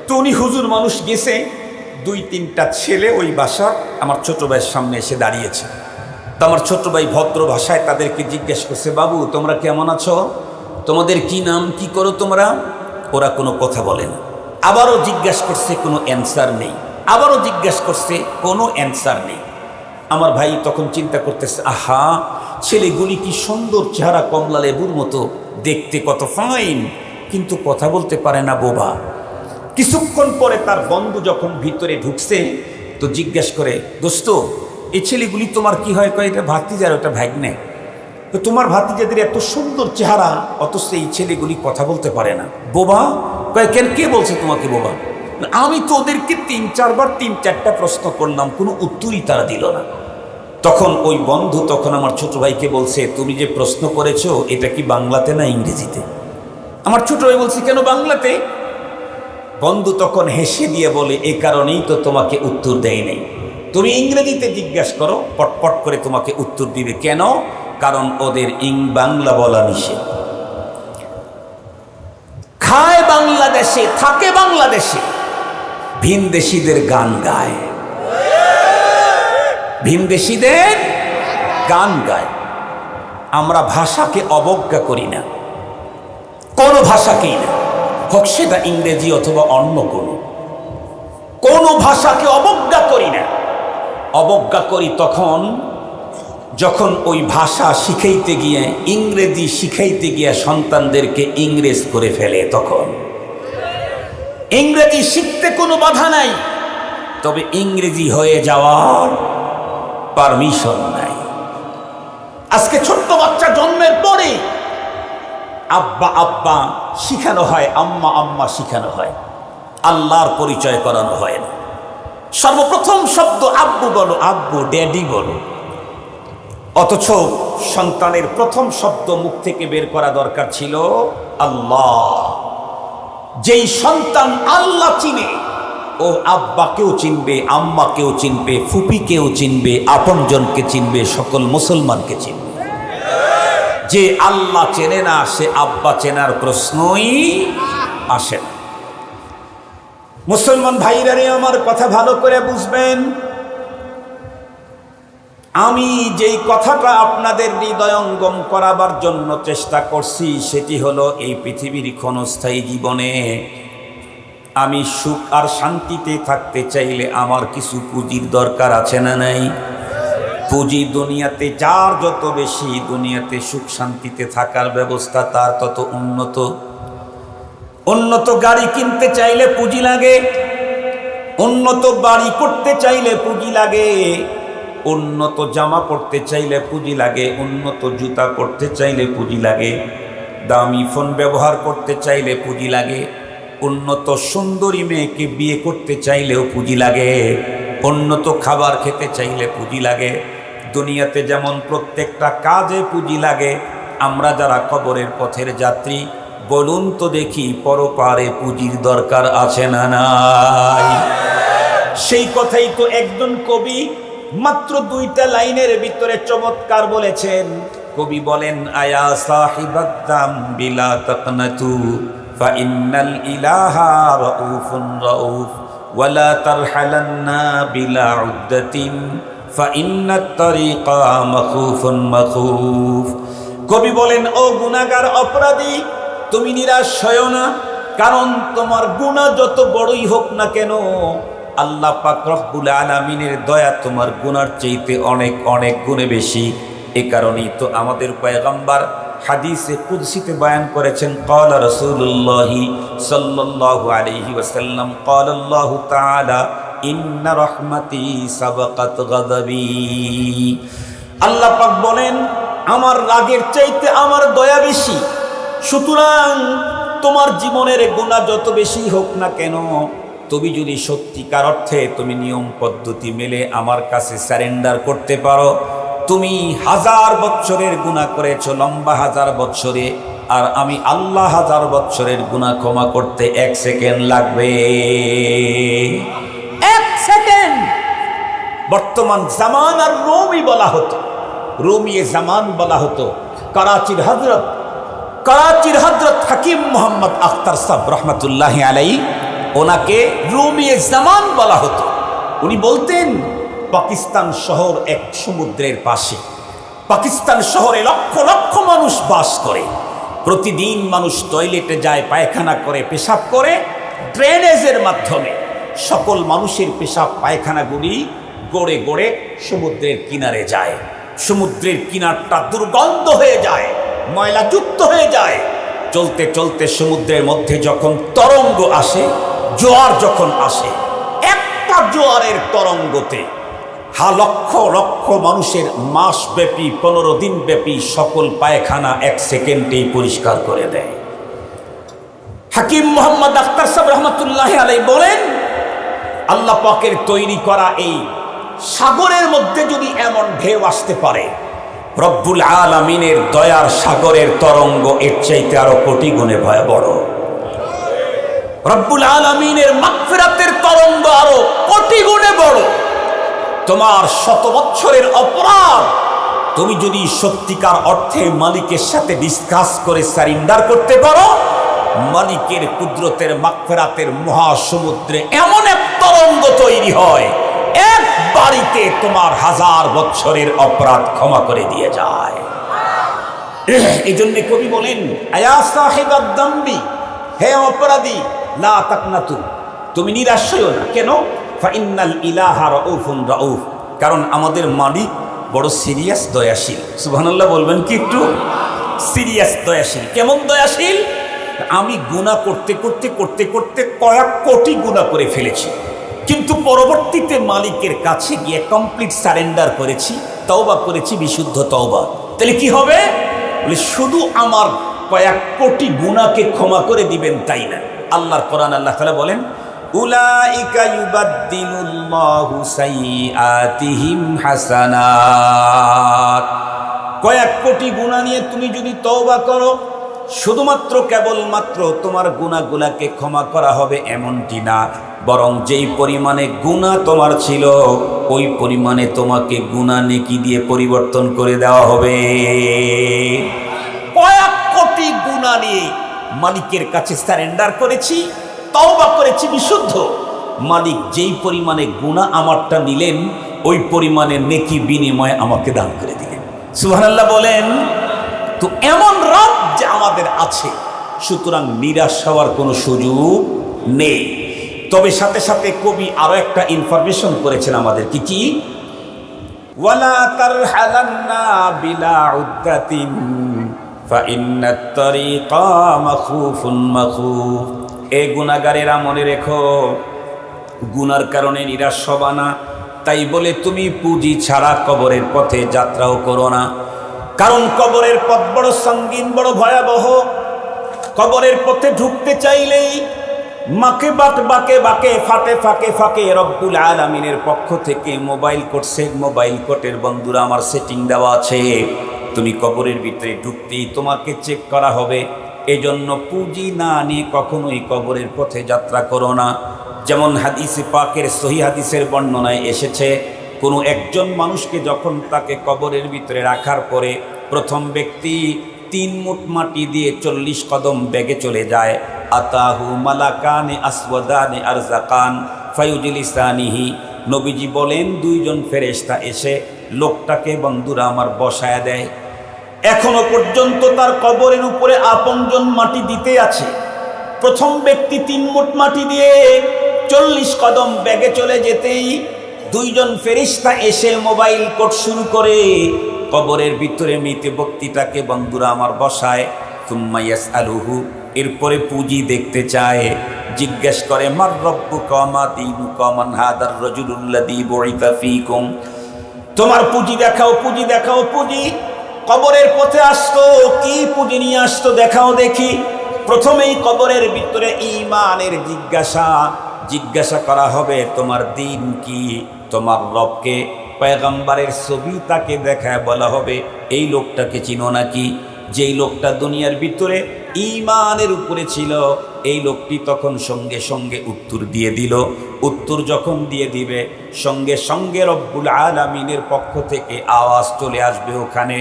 তো উনি হুজুর মানুষ গেছে, 2-3টা ছেলে ওই বাসা আমার ছোট ভাইয়ের সামনে এসে দাঁড়িয়েছে। তো আমার ছোট ভাই ভদ্র ভাষায় তাদেরকে জিজ্ঞেস করছে, বাবু তোমরা কেমন আছো, তোমাদের কি নাম, কি করো তোমরা? ওরা কোনো কথা বলে না। আবারও জিজ্ঞেস করছে, কোনো অ্যান্সার নেই। আবারও জিজ্ঞেস করছে, কোনো অ্যান্সার নেই। আমার ভাই তখন চিন্তা করতেছে, আহা ছেলেগুলি কি সুন্দর, চেহারা কমলা লেবুর মতো দেখতে, কত ফাইন, কিন্তু কথা বলতে পারে না, বোবা। কিছুক্ষণ পরে তার বন্ধু যখন ভিতরে ঢুকছে, তো জিজ্ঞেস করে, দোস্ত এই ছেলেগুলি তোমার কি হয়? কয় এটা ভাতিজার, ওটা ভাগ্নে। তো তোমার ভাতিজাদের এত সুন্দর চেহারা, অথচ এই ছেলেগুলি কথা বলতে পারে না, বোবা। কয় কেন, কে বলছে তোমাকে বোবা? আমি তো ওদেরকে 3-4বার 3-4টা প্রশ্ন করলাম, কোনো উত্তরই তারা দিল না। তখন ওই বন্ধু তখন আমার ছোট ভাইকে বলছে, তুমি যে প্রশ্ন করেছো এটা কি বাংলাতে না ইংরেজিতে? আমার ছোট ভাই বলছে, কেন বাংলাতে? বন্ধু তখন হেসে দিয়ে বলে, এ কারণেই তো তোমাকে উত্তর দেয় নাই, তুমি ইংরেজিতে জিজ্ঞাসা করো, পটপট করে তোমাকে উত্তর দিবে। কেন? কারণ ওদের বাংলা বলা নিষেধ। খায় বাংলাদেশে, থাকে বাংলাদেশে, ভিনদেশীদের গান গায়, ভিনদেশীদের গান গায়। আমরা ভাষাকে অবজ্ঞা করি না, কোনো ভাষাকেই না, হোক সেটা ইংরেজি অথবা অন্য কোনো ভাষাকে অবজ্ঞা করি না। অবজ্ঞা করি তখন যখন ওই ভাষা শিখাইতে গিয়ে, ইংরেজি শিখাইতে গিয়ে সন্তানদেরকে ইংরেজ করে ফেলে। তখন ইংরেজি শিখতে কোনো বাধা নাই, তবে ইংরেজি হয়ে যাওয়ার পারমিশন নাই। আজকে ছোট্ট বাচ্চা জন্মের পরে আব্বা আব্বা শিখানো হয়, আম্মা আম্মা শিখানো হয়, আল্লাহর পরিচয় করানো হয় না। সর্বপ্রথম শব্দ আব্বু বলো, আব্বু, ড্যাডি বলো। অথচ সন্তানের প্রথম শব্দ মুখ থেকে বের করা দরকার ছিল আল্লাহ। যেই সন্তান আল্লাহ চিনে, ও আব্বাকেও চিনবে, আম্মাকেও চিনবে, ফুপিকেও চিনবে, আপনজনকে চিনবে, সকল মুসলমানকে চিনবে। যে আল্লাহ চেনে না, সে আব্বা চেনার প্রশ্নই আসে না। মুসলমান ভাইরা রে, আমার কথা ভালো করে বুঝবেন। আমি যেই কথাটা আপনাদের হৃদয়ঙ্গম করাবার জন্য চেষ্টা করছি, সেটি হলো এই পৃথিবীর ক্ষণস্থায়ী জীবনে আমি সুখ আর শান্তিতে থাকতে চাইলে আমার কিছু পুঁজির দরকার আছে না নাই? পুঁজি দুনিয়াতে যার যত বেশি, দুনিয়াতে সুখ শান্তিতে থাকার ব্যবস্থা তার তত উন্নত। উন্নত গাড়ি কিনতে চাইলে পুঁজি লাগে, উন্নত বাড়ি করতে চাইলে পুঁজি লাগে, উন্নত জামা পড়তে চাইলে পুঁজি লাগে, উন্নত জুতা পড়তে চাইলে পুঁজি লাগে, দামি ফোন ব্যবহার করতে চাইলে পুঁজি লাগে, উন্নত সুন্দরী মেয়েকে বিয়ে করতে চাইলেও পুঁজি লাগে, উন্নত খাবার খেতে চাইলে পুঁজি লাগে। দুনিয়াতে যেমন প্রত্যেকটা কাজে পুঁজি লাগে, আমরা যারা কবরের পথের যাত্রী, বলুন তো দেখি পরপারে পুঁজির দরকার আছে না নাই? সেই কথাই তো একজন কবি মাত্র 2টা লাইনের ভিতরে চমৎকার বলেছেন। কবি বলেন, আয়া সাহিবাদ্দাম বিলা তাকনাতু ফা ইন্নাল ইলাহা রাউফুন রাউফ ওয়ালা তারহালান্না বিলা উদ্দাতিন ফা ইন্নাত তারিকা মাখুফুন মাখুফ। কবি বলেন, ও গুনাহগার অপরাধী, তুমি নিরাশ হয়ো না, কারণ তোমার গুনাহ যত বড়ই হোক না কেন, আল্লাহ পাক রব্বুল আলামিনের দয়া তোমার গুনার চাইতে অনেক অনেক গুণে বেশি। এ কারণেই তো আমাদের পয়গম্বর হাদিসে কুদসিতে বয়ান করেছেন, ক্বালা রাসূলুল্লাহি সাল্লাল্লাহু আলাইহি ওয়াসাল্লাম, ক্বালা আল্লাহু তাআলা ইন্না রাহমাতি সাবাকাত গাযাবি। আল্লাহ পাক বলেন, আমার রাগের চাইতে আমার দয়া বেশি। সুতরাং তোমার জীবনের গুনাহ যত বেশি হোক না কেন, তুমি যদি সত্যিকার অর্থে তুমি নিয়ম পদ্ধতি মেলে আমার কাছে সারেন্ডার করতে পারো, তুমি 1000 বছরের গুনাহ করেছো লম্বা 1000 বছরে, আর আমি আল্লাহ 1000 বছরের গুনাহ ক্ষমা করতে 1 সেকেন্ড লাগবে। 1 সেকেন্ড। বর্তমান জামানার রুমি বলা হতো, রুমিয়ে জামান বলা হতো। করাচির হযরত হাকিম মোহাম্মদ আখতার সাহেব রহমতুল্লাহি আলাইহি, ওনাকে রুমিয়ে জামান বলা হতো। উনি বলতেন, পাকিস্তান শহর এক সমুদ্রের পাশে, পাকিস্তান শহরে লক্ষ লক্ষ মানুষ বাস করে। প্রতিদিন মানুষ টয়লেটে যায়, পায়খানা করে, পেশাব করে, ড্রেনেজের মাধ্যমে সকল মানুষের পেশাব পায়খানাগুলি গড়ে গড়ে সমুদ্রের কিনারে যায়। সমুদ্রের কিনারটা দুর্গন্ধ হয়ে যায়, ময়লাযুক্ত হয়ে যায়। চলতে চলতে সমুদ্রের মধ্যে যখন তরঙ্গ আসে, জোয়ার যখন আসে, একটা জোয়ারের তরঙ্গতে লক্ষ লক্ষ মানুষের মাসব্যাপী 15 দিন ব্যাপী সকল পায়খানা 1 সেকেন্ডেই পরিষ্কার করে দেয়। হাকিম মোহাম্মদ আখতার সাহেব রহমতুল্লাহি আলাইহি বলেন, আল্লাহ পাকের তৈরি করা এই সাগরের মধ্যে যদি এমন ঢেউ আসতে পারে, রব্বুল আলামিনের দয়ার সাগরের তরঙ্গ এর চাইতে আরো কোটি গুণে বড়। রব্বুল আলামিনের মাগফিরাতের তরঙ্গ আরো কোটি গুণে বড়। তোমার 100 বছরের অপরাধ তুমি যদি সত্যিকার অর্থে মালিকের সাথে ডিসকাস করে সারেন্ডার করতে পারো, মালিকের কুদরতের মাগফিরাতের মহাসমুদ্রে এমন এক তরঙ্গ তৈরি হয়, এক বাড়িতে তোমার 1000 বছরের অপরাধ ক্ষমা করে দিয়ে যায়। এই জন্য কবি বলেন, আয়া সাহিবাদ দাম্বি, হে অপরাধী, লা তাকনাতু, তুমি নিরাশ হইও না। কেন? ফাইন্নাল ইলাহা রাউফুন রাউফ, কারণ আমাদের মালিক বড় সিরিয়াস দয়াশীল। সুবহানাল্লাহ বলবেন কি একটু? সিরিয়াস দয়াশীল। কেমন দয়াশীল? আমি গুনাহ করতে করতে করতে করতে কয়েক কোটি গুনাহ করে ফেলেছি, কিন্তু পরবর্তীতে মালিকের কাছে গিয়ে কমপ্লিট সারেন্ডার করেছি, তওবা করেছি, বিশুদ্ধ তওবা। তাহলে কি হবে? বলে শুধু আমার কয়েক কোটি গুনাহকে ক্ষমা করে দিবেন তাই না, আল্লাহর কোরআন আল্লাহ তাআলা বলেন, উলাইকা ইউবাদদিলুল্লাহু সাইয়্যাতিহিম হাসানাত। কয়েক কোটি গুনাহ নিয়ে তুমি যদি তওবা করো, শুধুমাত্র কেবলমাত্র তোমার গুনাহগুলোকে ক্ষমা করা হবে এমনটি না, বরং যেই পরিমাণে গুনাহ তোমার ছিল ওই পরিমাণে তোমাকে গুনাহ নেকি দিয়ে পরিবর্তন করে দেওয়া হবে। কয়েক কোটি গুনাহ নিয়ে মালিকের কাছে সারেন্ডার করেছি, তওবা করেছি বিশুদ্ধ, মালিক যেই পরিমাণে গুনাহ আমারটা নিলেন ওই পরিমাণে নেকি বিনিময়ে আমাকে দান করে দিলেন। সুবহানাল্লাহ বলেন। তো এমন রব যে আমাদের আছে, সুতরাং নিরাশ হওয়ার কোনো সুযোগ নেই। তবে সাথে সাথে কবি আরো একটা ইনফরমেশন করেছেন আমাদের, কি? ওয়ালা তারহালান্না বিলা উদ্দাতিন ফাইন্নাত তারিকা মাখুফুন মাখুফ। এ গুনাহগারেরা মনে রেখো, গুনার কারণে নিরাশ হবা না, তাই বলে তুমি পুঁজি ছাড়া কবরের পথে যাত্রাও করো না, কারণ কবরের পথ বড় সঙ্গীন, বড় ভয়াবহ। কবরের পথে ঢুকতে চাইলেই মাকে বাঁকে বাঁকে ফাঁকে ফাঁকে ফাঁকে রব্বুল আলামিনের পক্ষ থেকে মোবাইল কোর্টের বন্ধুরা আমার সেটিং দেওয়া আছে, তুমি কবরের ভিতরে ঢুকতেই তোমাকে চেক করা হবে। এজন্য পুঁজি না নিয়ে কখনোই কবরের পথে যাত্রা করো না। যেমন হাদিসে পাকের সহিহ হাদিসের বর্ণনায় এসেছে, কোনো একজন মানুষকে যখন তাকে কবরের ভিতরে রাখার পরে প্রথম ব্যক্তি 3 মুঠ মাটি দিয়ে 40 কদম বেগে চলে যায়, আতাহু মালাকানে আসওয়াদানে আরজাকান ফায়ুজলিসানিহি। নবীজি বলেন 2 জন ফেরেশতা এসে লোকটাকে বন্ধুরা আমার বসায় দেয়। এখনো পর্যন্ত তার কবরের উপরে আপনজন মাটি দিতে আছে। প্রথম ব্যক্তি 3 মুঠ মাটি দিয়ে 40 কদম বেগে চলে যেতেই 2 জন ফেরেশতা এসে মোবাইল কোর্ট শুরু করে কবরের ভিতরে মৃত ব্যক্তিটাকে বন্ধুরা আমার বসায়। সুম্মা ইয়াসআলুহু, এরপরে পুঁজি দেখতে চায়, জিজ্ঞেস করে মার রব্বুকা মা দীনুকা মান হাদার রাজুলুল্লাযী বুইসা ফীকুম। তোমার পুঁজি দেখাও, পুঁজি দেখাও, পুঁজি। কবরের পথে আসতো, কি পুঁজি নিয়ে আসতো দেখাও দেখি। প্রথমেই কবরের ভিতরে ঈমানের জিজ্ঞাসা করা হবে, তোমার দিন কি, তোমার রবকে, পয়গম্বরের ছবি তাকে দেখায় বলা হবে এই লোকটাকে চিনো নাকি? যেই লোকটা দুনিয়ার ভিতরে ঈমানের উপরে ছিল এই লোকটি তখন সঙ্গে সঙ্গে উত্তর দিয়ে দিল। উত্তর যখন দিয়ে দিবে সঙ্গে সঙ্গে রব্বুল আলামিনের পক্ষ থেকে আওয়াজ চলে আসবে ওখানে,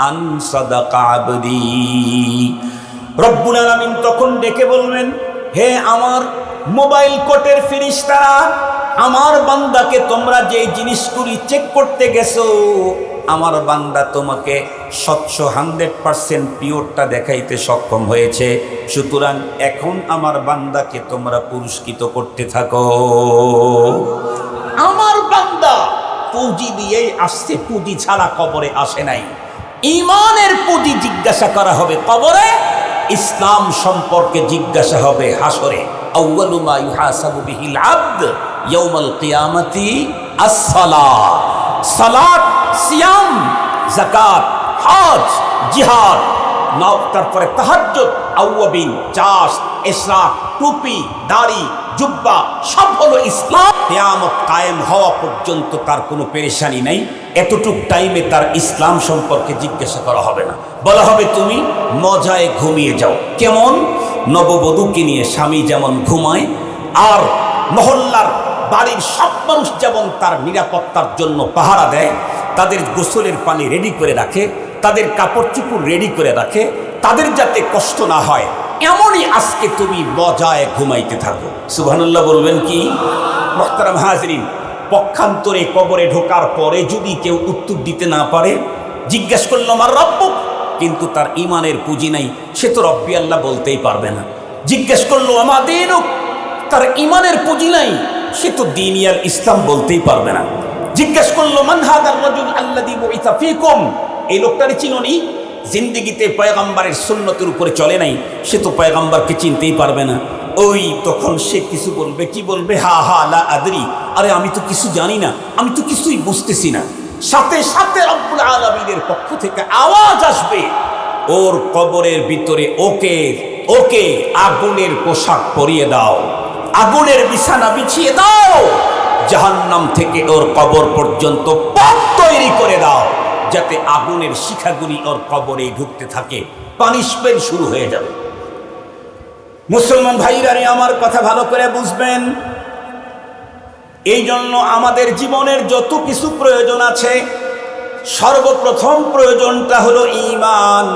আন সাদাকা আবদি। রব্বুল আলামিন তখন ডেকে বলবেন, হে আমার মোবাইল কোর্টের ফেরেশতারা, আমার বান্দাকে তোমরা যে জিনিসগুলি চেক করতে গেছো, আমার বান্দা তোমাকে স্বচ্ছ 100% পিওরটা দেখাইতে সক্ষম হয়েছে, সুতরাং এখন আমার বান্দাকে তোমরা পুরস্কৃত করতে থাকো। আমার বান্দা পুঁজি দিয়েই আসছে, পুঁজি ছাড়া কবরে আসে নাই। ঈমানের পুঁজি জিজ্ঞাসা করা হবে কবরে, ইসলাম সম্পর্কে জিজ্ঞাসা হবে হাসরে। আউয়ালু মা ইউহাসাবু বিহিল আবদ ইয়াউমাল কিয়ামাতি আস-সালাত। সালাত, সিয়াম, যাকাত, হজ, জিহাদ, তারপরে তাহাজ্জুদ, আওয়াবিন, চাষ, ইশরাক, টুপি, দাড়ি, জুব্বা সব হলো ইসলাম। কিয়ামত কায়েম হওয়া পর্যন্ত তার কোনো পেরেশানি নাই। এতটুক টাইমে তার ইসলাম সম্পর্কে জিজ্ঞাসা করা হবে না, বলা হবে তুমি মজায় ঘুমিয়ে যাও। কেমন? নববধূকে নিয়ে স্বামী যেমন ঘুমায়, আর মহল্লার বাড়ির সব মানুষ যেমন তার নিরাপত্তার জন্য পাহারা দেয়, তাদের গোসলের পানি রেডি করে রাখে, তাদের কাপড় চোপড় রেডি করে রাখে, তাদের যাতে কষ্ট না হয় এমনই আজকে তুমি মজায় ঘুমাইতে থাকো। সুবহানাল্লাহ বলবেন কি? মুহতারাম হাজরিন, পক্ষান্তরে কবরে ঢোকার পরে যদি কেউ উত্তর দিতে না পারে, জিজ্ঞেস করলো আমার রব্বুক, কিন্তু তার ইমানের পুঁজি নাই, সে তো রব্বি আল্লাহ বলতেই পারবে না। জিজ্ঞেস করলো আমা দীনুক, তার ইমানের পুঁজি নাই, সে তো দিনিয়াল ইসলাম বলতেই পারবে না। জিজ্ঞেস করলো মান হাদার রাজুল আল্লাযী বুইসা ফীকুম, এই লোকটারে চিনোনি? জিন্দেগিতে পয়গম্বরের সুন্নতের উপরে চলে নাই, সে তো পয়গম্বরকে চিনতেই পারবে না। ওই তখন সে কিছু বলবে, কি বলবে? হা হা লা আদরি, আরে আমি তো কিছু জানি না, আমি তো কিছুই বুঝতেছি না। সাথে সাথে রব্বুল আলামিনের পক্ষ থেকে আওয়াজ আসবে, ওর কবরের ভিতরে ওকে ওকে আগুনের পোশাক পরিয়ে দাও, আগুনের বিছানা বিছিয়ে দাও, জাহান্নাম থেকে ওর কবর পর্যন্ত পথ তৈরি করে দাও, যাতে আগুনের শিখাগুলি ওর কবরে ঢুকতে থাকে, পানিশমেন্ট শুরু হয়ে যাবে। মুসলমান ভাইরা আমার কথা ভালো করে বুঝবেন। এই জন্য আমাদের জীবনের যত কিছু প্রয়োজন আছে, সর্বপ্রথম প্রয়োজনটা হলো ঈমান।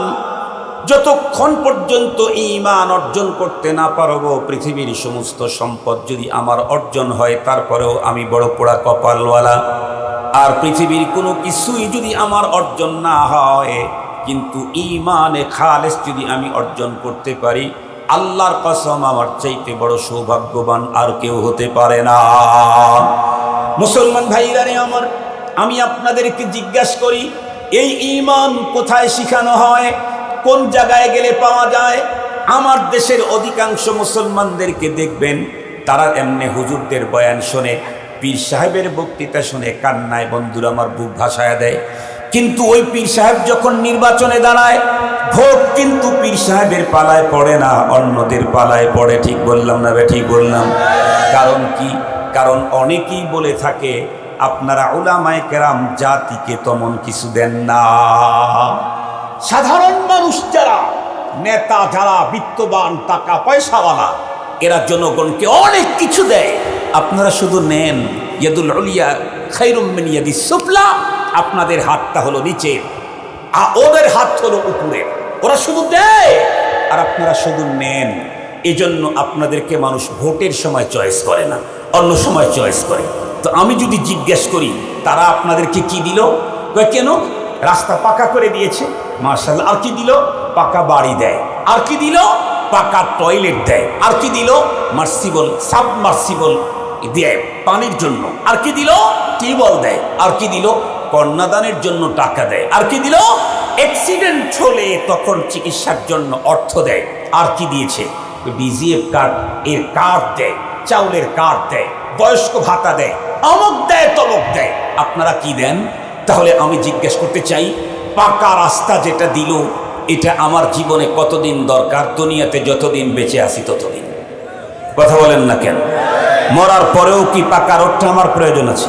যতক্ষণ পর্যন্ত ঈমান অর্জন করতে না পারবো, পৃথিবীর সমস্ত সম্পদ যদি আমার অর্জন হয় তারপরেও আমি বড় পোড়া কপালওয়ালা। আর পৃথিবীর কোনো কিছুই যদি আমার অর্জন না হয়, কিন্তু ঈমানে খালেস যদি আমি অর্জন করতে পারি, আল্লাহর কসম আমার চাইতে বড় সৌভাগ্যবান আর কেউ হতে পারে না। মুসলমান ভাইরা আমার, আমি আপনাদেরকে জিজ্ঞাসা করি, এই ঈমান কোথায় শিখানো হয়, কোন জায়গায় গেলে পাওয়া যায়? আমার দেশের অধিকাংশ মুসলমানদেরকে দেখবেন, তারা এমনি হুজুরদের বয়ান শোনে, পীর সাহেবের বক্তৃতা শুনে কান্নায় বন্ধুরা আমার বুক ভাসায় দেয়। কিন্তু ওই পীর সাহেব যখন নির্বাচনে দাঁড়ায়, ভোট কিন্তু পীর সাহেবের পালায় পড়ে না, অন্যদের পালায় পড়ে। ঠিক বললাম না বে? ঠিক বললাম। কারণ কি? কারণ অনেকেই বলে থাকে আপনারা উলামায়ে কেরাম জাতিকে তেমন কিছু দেন না। সাধারণ মানুষ যারা, নেতা যারা বিত্তবান টাকা পয়সাওয়ালা, এরা জনগণকে অনেক কিছু দেয়, আপনারা শুধু নেন। ইয়াদুল উলিয়া খায়রুম মিন ইয়াদিস সুফলা, আপনাদের হাতটা হলো নিচের আর ওদের হাত হলো উপরে, ওরা শুধু দেয় আর আপনারা শুধু নেন। এই জন্য আপনাদেরকে মানুষ ভোটের সময় চয়েস করে না, অন্য সময় চয়েস করে। তো আমি যদি জিজ্ঞেস করি তারা আপনাদেরকে কি দিল, কেন? রাস্তা পাকা করে দিয়েছে, মাশাআল্লাহ। আর কি দিল? পাকা বাড়ি দেয়। আর কি দিল? পাকা টয়লেট দেয়। আর কি দিল? মার্সিবল সাবমার্সিবল দেয় পানির জন্য। আর কি দিল? টিউবওয়েল দেয়। আর কি দিল? কন্যাদানের জন্য টাকা দেয়। আর কি দিল? অ্যাক্সিডেন্ট হলে তখন চিকিৎসার জন্য অর্থ দেয়। আর কি দিয়েছে? বিজিএফ কার্ড এর কার্ড দেয়, চাউলের কার্ড দেয়, বয়স্ক ভাতা দেয়, অমুক দেয় তমুক দেয়। আপনারা কি দেন? তাহলে আমি জিজ্ঞেস করতে চাই, পাকা রাস্তা যেটা দিল, এটা আমার জীবনে কতদিন দরকার? দুনিয়াতে যতদিন বেঁচে আছি ততদিন। কথা বলেন না কেন? মরার পরেও কি পাকা রোডটা আমার প্রয়োজন আছে?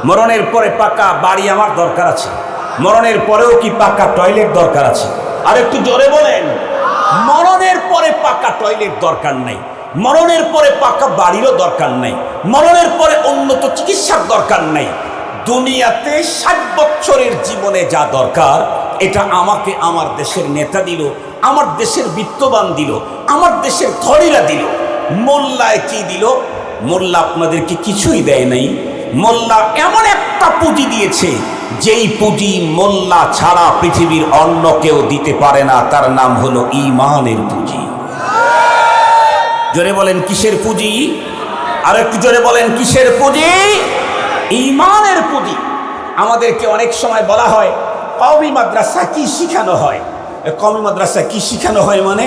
মরণের পরে পাকা বাড়ি আমার দরকার আছে? মরণের পরেও কি পাকা টয়লেট দরকার আছে? আর একটু জোরে বলেন। মরণের পরে পাকা টয়লেট দরকার নাই, মরণের পরে পাকা বাড়িরও দরকার নাই, মরণের পরে উন্নত চিকিৎসার দরকার নাই। দুনিয়াতে 60 বছরের জীবনে যা দরকার, এটা আমাকে আমার দেশের নেতা দিল, আমার দেশের বিত্তবান দিল, আমার দেশের ধনীরা দিল। মোল্লায় কি দিল? মোল্লা আপনাদেরকে কিছুই দেয় নাই। মোল্লা এমন একটা পুঁজি দিয়েছে, যেই পুঁজি মোল্লা ছাড়া পৃথিবীর অন্য কেউ দিতে পারে না, তার নাম হলো ঈমানের পুঁজি। জোরে বলেন কিসের পুঁজি? আর একটু জোরে বলেন কিসের পুঁজি? ঈমানের পুঁজি। আমাদেরকে অনেক সময় বলা হয় কওমি মাদ্রাসা কি শিখানো হয়? কওমি মাদ্রাসা কি শিখানো হয় মানে?